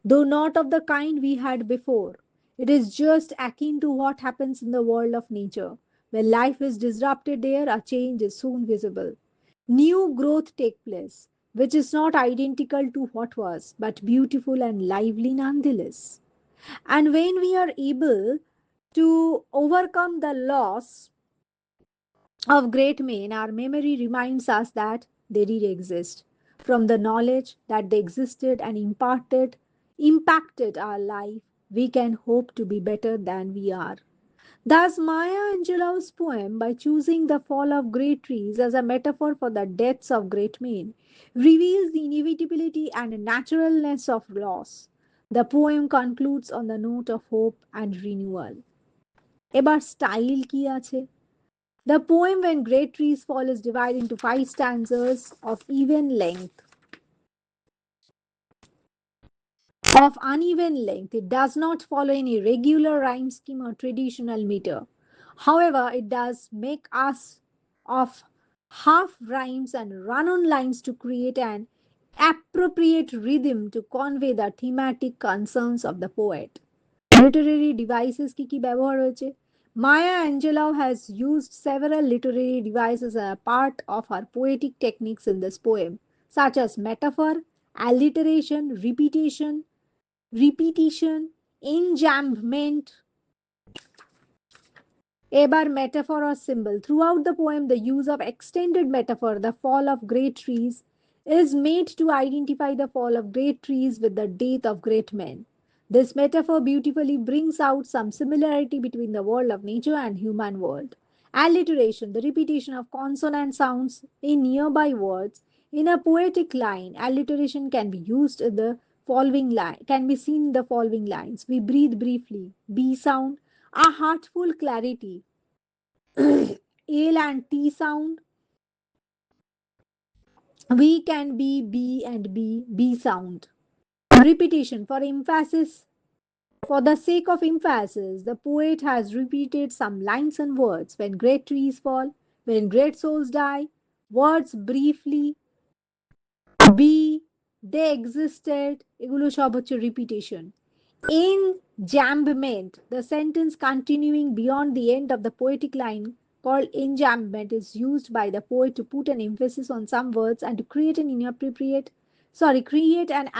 Speaker 1: though not of the kind we had before. It is just akin to what happens in the world of nature. When life is disrupted there, a change is soon visible. New growth take place, which is not identical to what was, but beautiful and lively nonetheless. And when we are able to overcome the loss of great men, our memory reminds us that they did exist. From the knowledge that they existed and impacted our life, we can hope to be better than we are. Thus, Maya Angelou's poem, by choosing the fall of great trees as a metaphor for the deaths of great men, reveals the inevitability and naturalness of loss. The poem concludes on the note of hope and renewal. এবার style কি আছে? The poem When Great Trees Fall is divided into five stanzas of uneven length. It does not follow any regular rhyme scheme or traditional meter. However, it does make us of half rhymes and run on lines to create an appropriate rhythm to convey the thematic concerns of the poet. Literary devices কি কি ব্যবহার হয়েছে? Maya Angelou has used several literary devices as a part of her poetic techniques in this poem, such as metaphor, alliteration, repetition, enjambment, ebar metaphor or symbol. Throughout the poem, the use of extended metaphor, the fall of great trees, is made to identify the fall of great trees with the death of great men. This metaphor beautifully brings out some similarity between the world of nature and human world. Alliteration, the repetition of consonant sounds in nearby words. In a poetic line, alliteration can be used in the following line, can be seen in the following lines. We breathe briefly, B sound, a heartful clarity, Ale and T sound. We can be B and B sound. Repetition for emphasis. For the sake of emphasis, the poet has repeated some lines and words. When great trees fall, when great souls die, words briefly, be, they existed, এগুলো সব হচ্ছে repetition. Enjambment, the sentence continuing beyond the end of the poetic line called enjambment, is used by the poet to put an emphasis on some words and to create an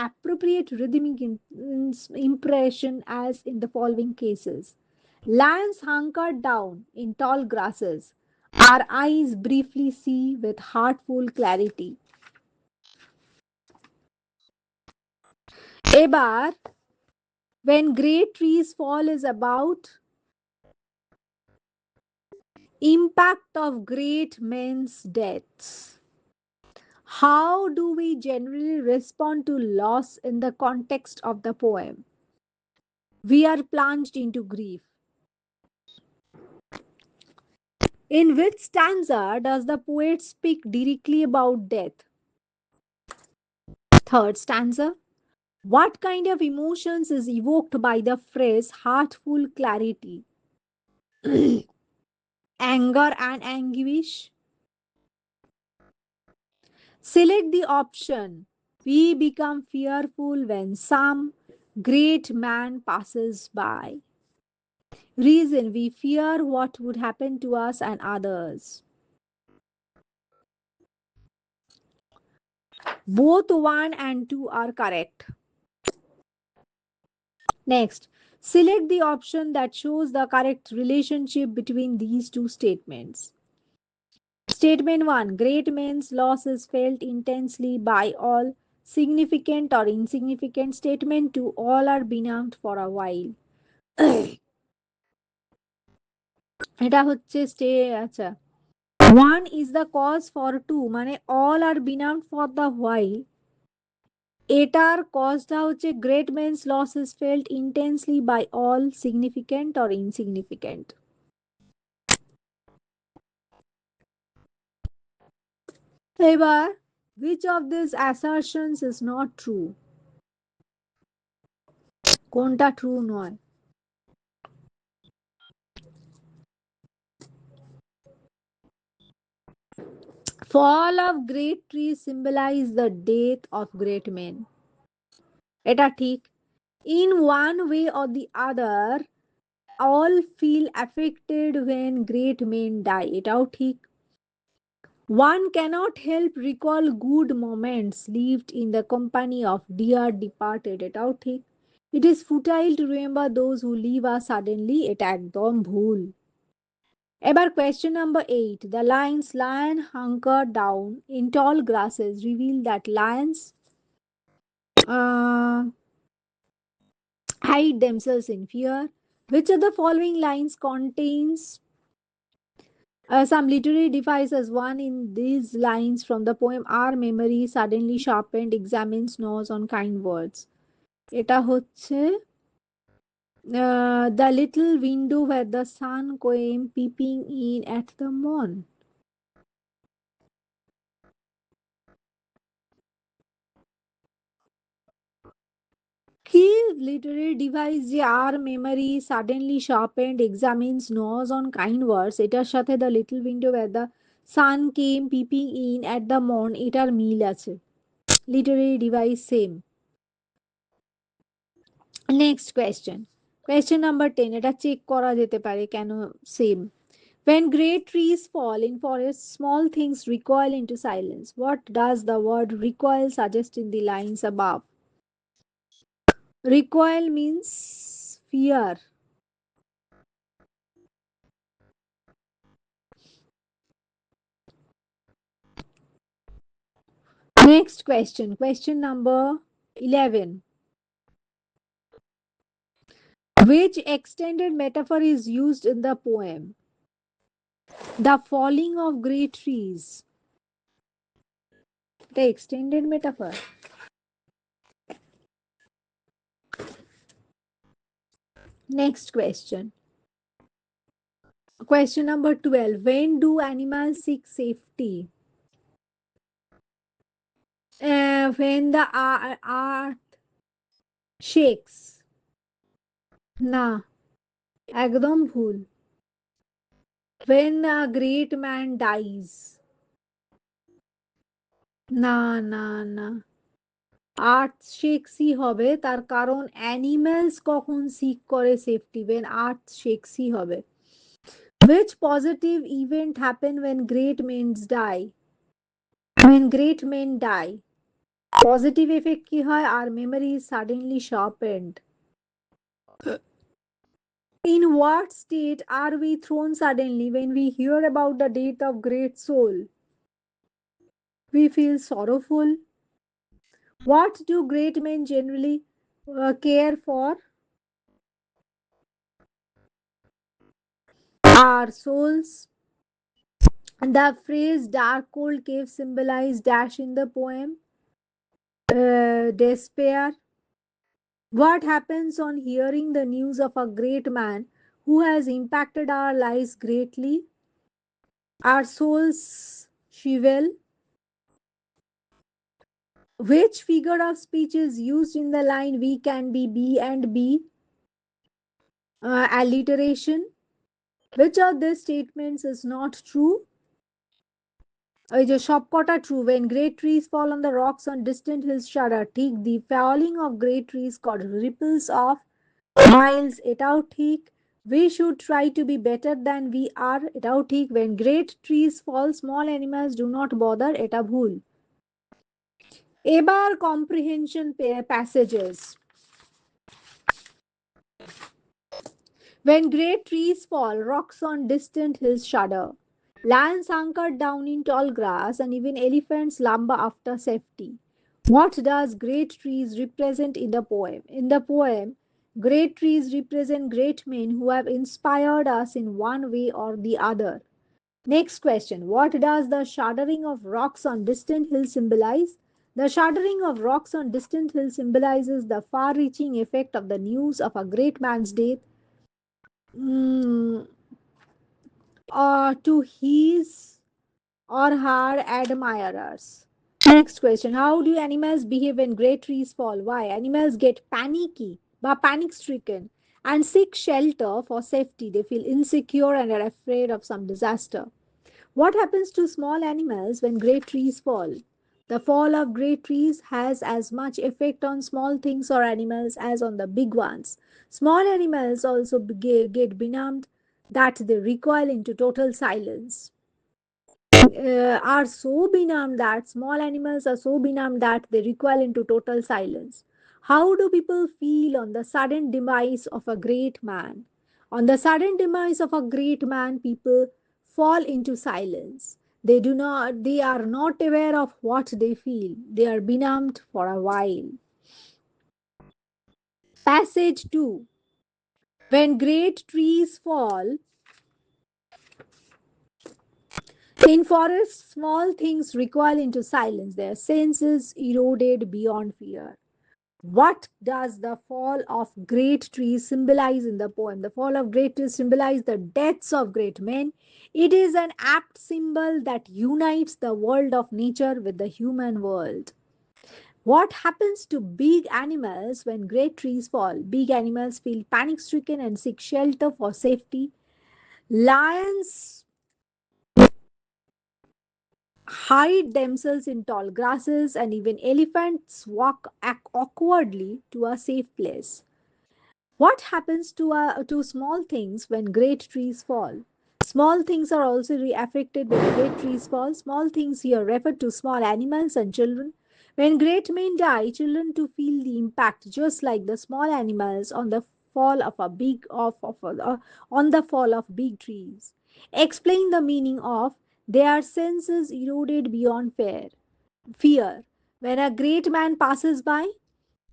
Speaker 1: appropriate rhythmic impression as in the following cases. Lions hunkered down in tall grasses. Our eyes briefly see with heartful clarity. এবার when great trees fall is about impact of great men's deaths. How do we generally respond to loss in the context of the poem? We are plunged into grief. In which stanza does the poet speak directly about death? Third stanza. What kind of emotions is evoked by the phrase heartful clarity? Anger and anguish? Select the option. We become fearful when some great man passes by. Reason, we fear what would happen to us and others. Both 1 and 2 are correct. Next, select the option that shows the correct relationship between these two statements. Statement 1. Great men's loss is felt intensely by all, significant or insignificant. Statement 2. All are benumbed for a while. এটা হচ্ছে আচ্ছা, one is the cause for two, মানে all are benumbed for the while, এটার কজটা হচ্ছে great men's loss is felt intensely by all, significant or insignificant. এবার which of these assertions is not true? কোনটা true নয়? Fall of great trees symbolize the death of great men. এটা ঠিক. In one way or the other, all feel affected when great men die. এটাও ঠিক. One cannot help recall good moments lived in the company of dear departed. এটাও ঠিক. It is futile to remember those who leave us suddenly. এটা একদম ভুল. এবার question number 8. The lines lion hunker down in tall grasses reveal that lions uh, hide themselves in fear. Which of the following lines contains some literary devices? One in these lines from the poem Our Memory Suddenly Sharpened examines nose on kind words. এটা হচ্ছে the little window where the sun came peeping in at the morn. কি literary device যে আর memory suddenly sharpened examines knows on kind words, এটার সাথে the little window where the sun came peeping in at the morn এটার মিল আছে. Literary device same. Next question. Question number 10. এটা check করা যেতে পারে কেন same. When great trees fall in forests, small things recoil into silence. What does the word recoil suggest in the lines above? Recoil means fear. Next question. Question number 11. Which extended metaphor is used in the poem? The falling of great trees. The extended metaphor. Next question. Question number 12. When do animals seek safety? When the earth shakes. না, একদম ভুল. When a great man dies. না না না, আর্থ শেক্সই হবে, তার কারণ animals কখন সিক করে সেফটি? when আর্থ শেক্সই হবে. Which positive event happen when great men die? When great men die, positive effect কি হয়? আর memory suddenly sharpened. In what state are we thrown suddenly when we hear about the death of great soul? We feel sorrowful. What do great men generally care for our souls. The phrase dark cold cave symbolized dash in the poem, despair. What happens on hearing the news of a great man who has impacted our lives greatly? Our souls shrivel. Which figure of speech is used in the line we can be and be? Alliteration. Which of these statements is not true? The Shopkota true. When great trees fall on the rocks on distant hills shudder. Take the falling of great trees called ripples of miles. Etau ঠিক. We should try to be better than we are. Etau ঠিক. When great trees fall, small animals do not bother. এটা ভুল. এবার comprehension passages. When great trees fall, rocks on distant hills shudder. Lions hunker down in tall grass, and even elephants lumber after safety. What does great trees represent in the poem? In the poem, great trees represent great men who have inspired us in one way or the other. Next question. What does the shuddering of rocks on distant hills symbolize? The shuddering of rocks on distant hills symbolizes the far reaching effect of the news of a great man's death mm, to his or her admirers. Next question. How do animals behave when great trees fall? Why? Animals get panicky, but panic stricken and seek shelter for safety. They feel insecure and are afraid of some disaster. What happens to small animals when great trees fall? The fall of great trees has as much effect on small things or animals as on the big ones. Small animals also get benumbed that they recoil into total silence. Are so benumbed that small animals are so benumbed that they recoil into total silence. How do people feel on the sudden demise of a great man? On the sudden demise of a great man, people fall into silence. They are not aware of what they feel. They are benumbed for a while. Passage 2. When great trees fall, in forests, small things recoil into silence, their senses eroded beyond fear. What does the fall of great trees symbolize in the poem? The fall of great trees symbolize the deaths of great men. It is an apt symbol that unites the world of nature with the human world. What happens to big animals when great trees fall? Big animals feel panic stricken and seek shelter for safety. Lions hide themselves in tall grasses, and even elephants walk awkwardly to a safe place. What happens to small things when great trees fall? Small things are also affected when great trees fall. Small things here refer to small animals and children. When great men die, children to feel the impact, just like the small animals on the fall of a big on the fall of big trees. Explain the meaning of their senses eroded beyond fear. Fear. When a great man passes by,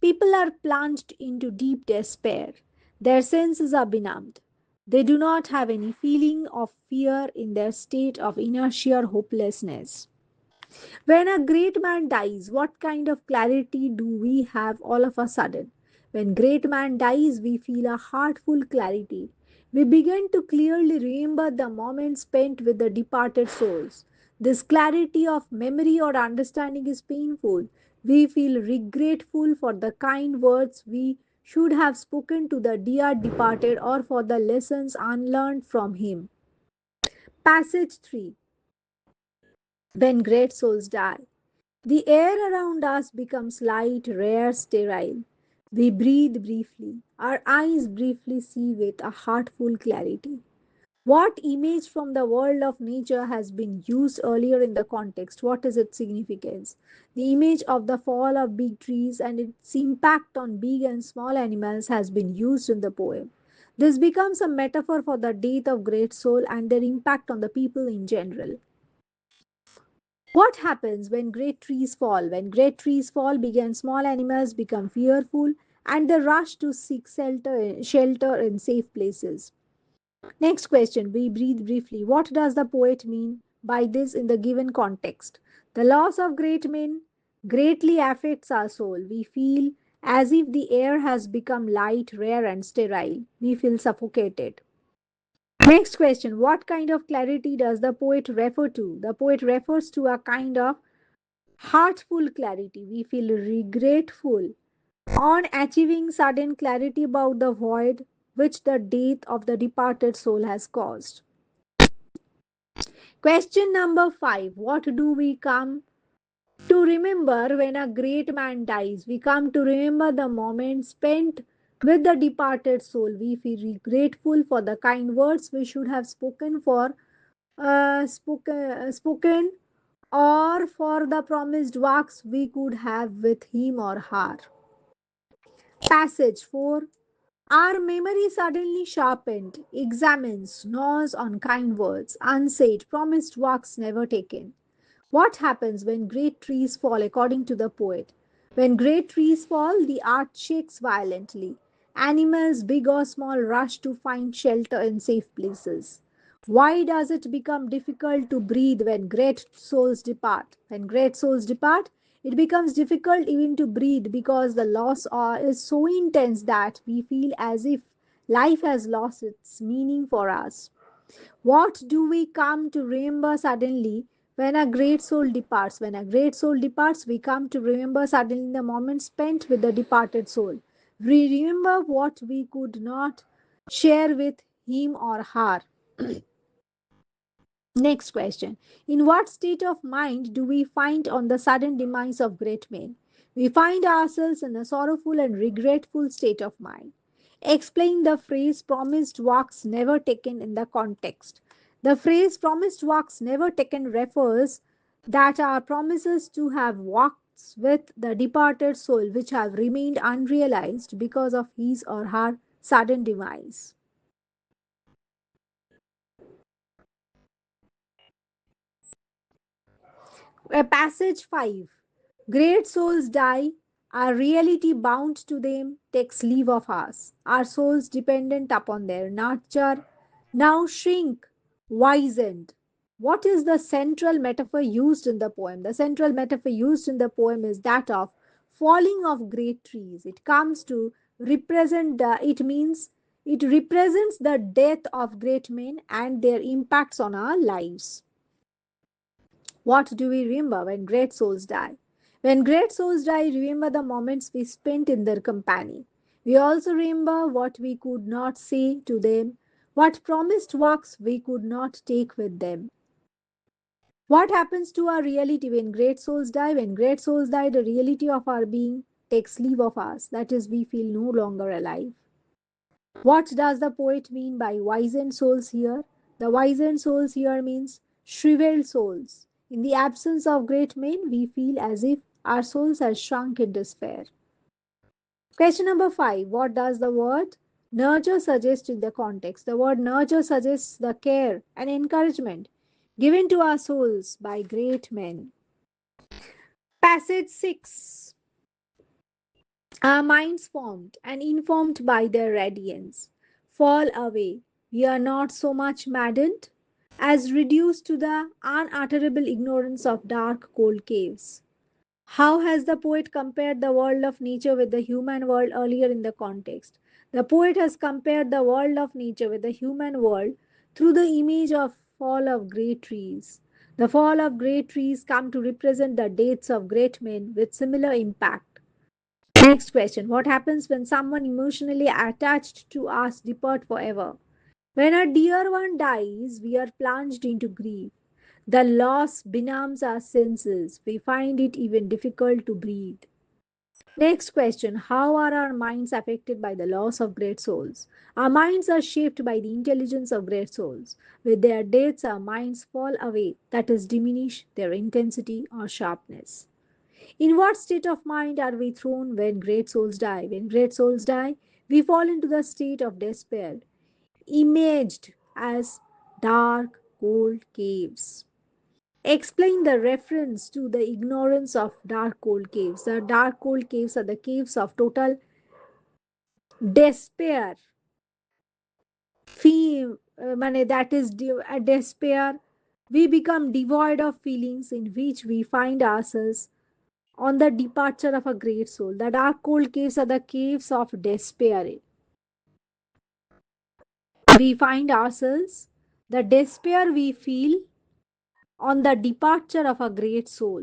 Speaker 1: people are plunged into deep despair. Their senses are benumbed. They do not have any feeling of fear in their state of inertia or hopelessness. When a great man dies, what kind of clarity do we have all of a sudden? When great man dies, we feel a heartful clarity. We begin to clearly remember the moments spent with the departed souls. This clarity of memory or understanding is painful. We feel regretful for the kind words we should have spoken to the dear departed or for the lessons unlearned from him. Passage 3. When great souls die. The air around us becomes light, rare, sterile. We breathe briefly. Our eyes briefly see with a heartful clarity. What image from the world of nature has been used earlier in the context? What is its significance? The image of the fall of big trees and its impact on big and small animals has been used in the poem. This becomes a metaphor for the death of great soul and their impact on the people in general. What happens when great trees fall? When great trees fall, big and small animals become fearful and the rush to seek shelter in safe places. Next question, we breathe briefly. What does the poet mean by this in the given context? The loss of great men greatly affects our soul. We feel as if the air has become light, rare, and sterile. We feel suffocated. Next question, what kind of clarity does the poet refer to? The poet refers to a kind of heartful clarity. We feel regretful on achieving sudden clarity about the void which the death of the departed soul has caused. Question number 5, what do we come to remember when a great man dies? We come to remember the moment spent with the departed soul. We feel grateful for the kind words we should have spoken or for the promised walks we could have with him or her. Passage 4. Our memory suddenly sharpened, examines, gnaws on kind words, unsaid, promised walks never taken. What happens when great trees fall, according to the poet? When great trees fall, the earth shakes violently. Animals, big or small, rush to find shelter in safe places. Why does it become difficult to breathe when great souls depart? When great souls depart, it becomes difficult even to breathe because the loss is so intense that we feel as if life has lost its meaning for us. What do we come to remember suddenly when a great soul departs? When a great soul departs, we come to remember suddenly the moment spent with the departed soul. We remember what we could not share with him or her. Next question. In what state of mind do we find on the sudden demise of great men? We find ourselves in a sorrowful and regretful state of mind. Explain the phrase promised walks never taken in the context. The phrase promised walks never taken refers that our promises to have walks with the departed soul which have remained unrealized because of his or her sudden demise. Passage 5. Great souls die, our reality bound to them takes leave of us. Our souls dependent upon their nurture now shrink, wizened. What is the central metaphor used in the poem? The central metaphor used in the poem is that of falling of great trees. It comes to represent it means it represents the death of great men and their impacts on our lives. What do we remember when great souls die? When great souls die, remember the moments we spent in their company. We also remember what we could not say to them, what promised walks we could not take with them. What happens to our reality when great souls die? When great souls die, the reality of our being takes leave of us. That is, we feel no longer alive. What does the poet mean by wizened souls here? The wizened souls here means shriveled souls. In the absence of great men, we feel as if our souls have shrunk in despair. Question number 5. What does the word nurture suggest in the context? The word nurture suggests the care and encouragement given to our souls by great men. Passage 6. Our minds formed and informed by their radiance fall away. We are not so much maddened as reduced to the unutterable ignorance of dark, cold caves. How has the poet compared the world of nature with the human world earlier in the context? The poet has compared the world of nature with the human world through the image of fall of great trees. The fall of great trees come to represent the deaths of great men with similar impact. Next question. What happens when someone emotionally attached to us depart forever? When a dear one dies, we are plunged into grief. The loss benumbs our senses. We find it even difficult to breathe. Next question. How are our minds affected by the loss of great souls? Our minds are shaped by the intelligence of great souls. With their deaths, our minds fall away, that is, diminish their intensity or sharpness. In what state of mind are we thrown when great souls die? When great souls die, we fall into the state of despair, imaged as dark, cold caves. Explain the reference to the ignorance of dark, cold caves. The dark, cold caves are the caves of total despair feel that is despair, we become devoid of feelings in which we find ourselves on the departure of a great soul. The dark cold caves are the caves of despair. We find ourselves, the despair we feel on the departure of a great soul.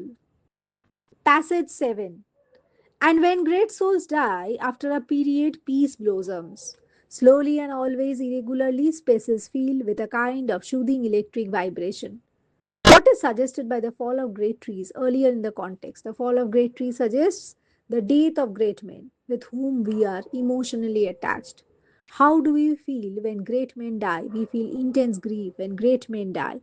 Speaker 1: Passage 7. And when great souls die, after a period, peace blossoms. Slowly and always irregularly, spaces fill with a kind of soothing electric vibration. What is suggested by the fall of great trees earlier in the context? The fall of great trees suggests the death of great men with whom we are emotionally attached. How do we feel when great men die? We feel intense grief when great men die.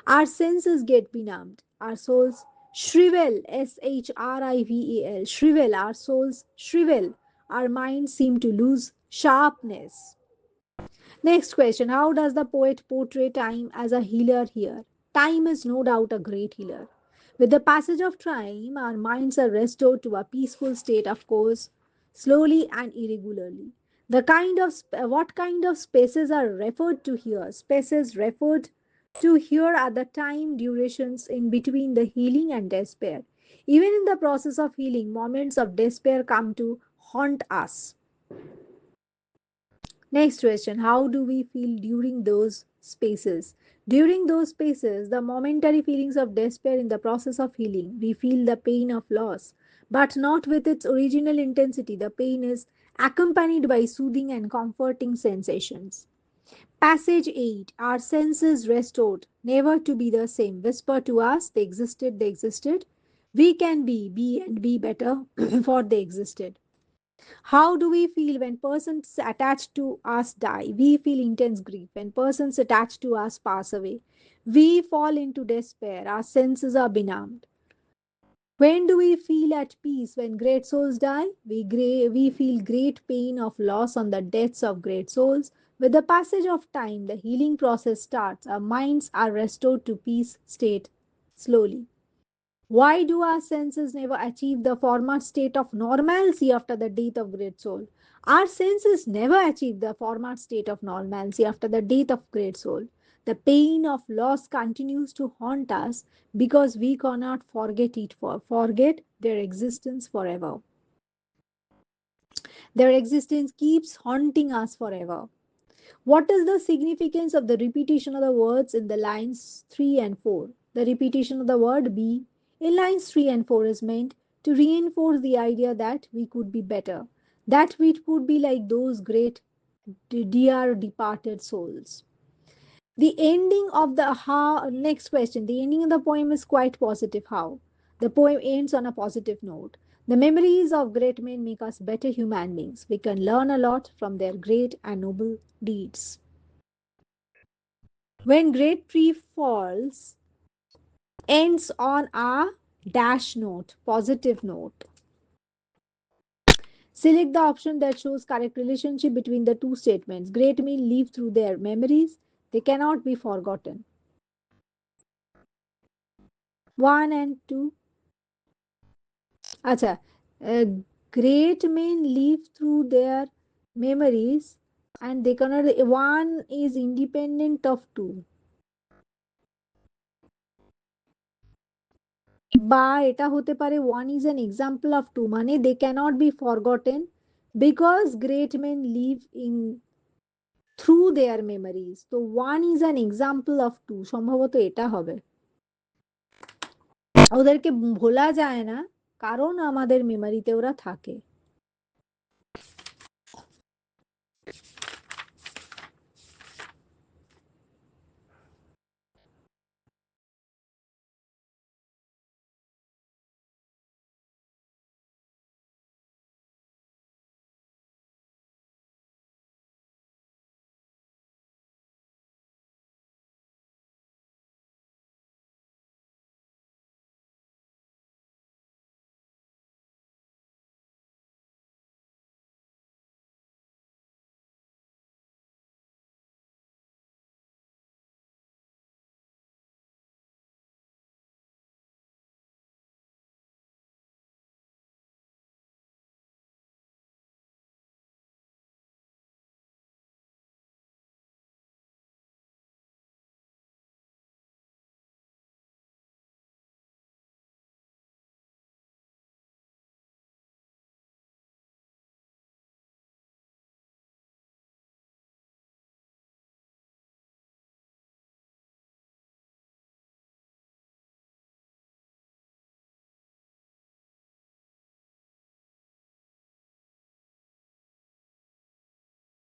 Speaker 1: Our senses get benumbed. Our souls shrivel, shrivel, shrivel. Our souls shrivel. Our minds seem to lose sharpness. Next question. How does the poet portray time as a healer here? Time is no doubt a great healer. With the passage of time, our minds are restored to a peaceful state, of course, slowly and irregularly. What kind of spaces are referred to here? Spaces referred to here are the time durations in between the healing and despair. Even in the process of healing, moments of despair come to haunt us. Next question. How do we feel during those spaces? During those spaces, the momentary feelings of despair in the process of healing, we feel the pain of loss, but not with its original intensity. The pain is accompanied by soothing and comforting sensations. Passage 8. Our senses restored, never to be the same. Whisper to us, they existed, they existed. We can be and be better, for they existed. How do we feel when persons attached to us die? We feel intense grief. When persons attached to us pass away, we fall into despair. Our senses are benumbed. When do we feel at peace? When great souls die, we feel great pain of loss on the deaths of great souls. With the passage of time, the healing process starts. Our minds are restored to peace state slowly. Why do our senses never achieve the former state of normalcy after the death of great soul? Our senses never achieve the former state of normalcy after the death of great soul. The pain of loss continues to haunt us because we cannot forget their existence forever. Their existence keeps haunting us forever. What is the significance of the repetition of the words in the lines 3 and 4? The repetition of the word be in lines 3 and 4 is meant to reinforce the idea that we could be better, that we could be like those great dear departed souls. The ending of the next question. The ending of the poem is quite positive. How? The poem ends on a positive note. The memories of great men make us better human beings. We can learn a lot from their great and noble deeds. When great tree falls ends on a dash note, positive note. Select the option that shows correct relationship between the two statements. Great men live through their memories, they cannot be forgotten. 1 and 2. Acha, uh, great men live through their memories and they cannot, one is independent of two. বা এটা হতে পারে one is an example of two, মানে they cannot be forgotten because great men live in through their memories. তো one is an example of two, সম্ভবত এটা হবে। ওদেরকে ভোলা যায় না কারণ আমাদের মেমারিতে ওরা থাকে।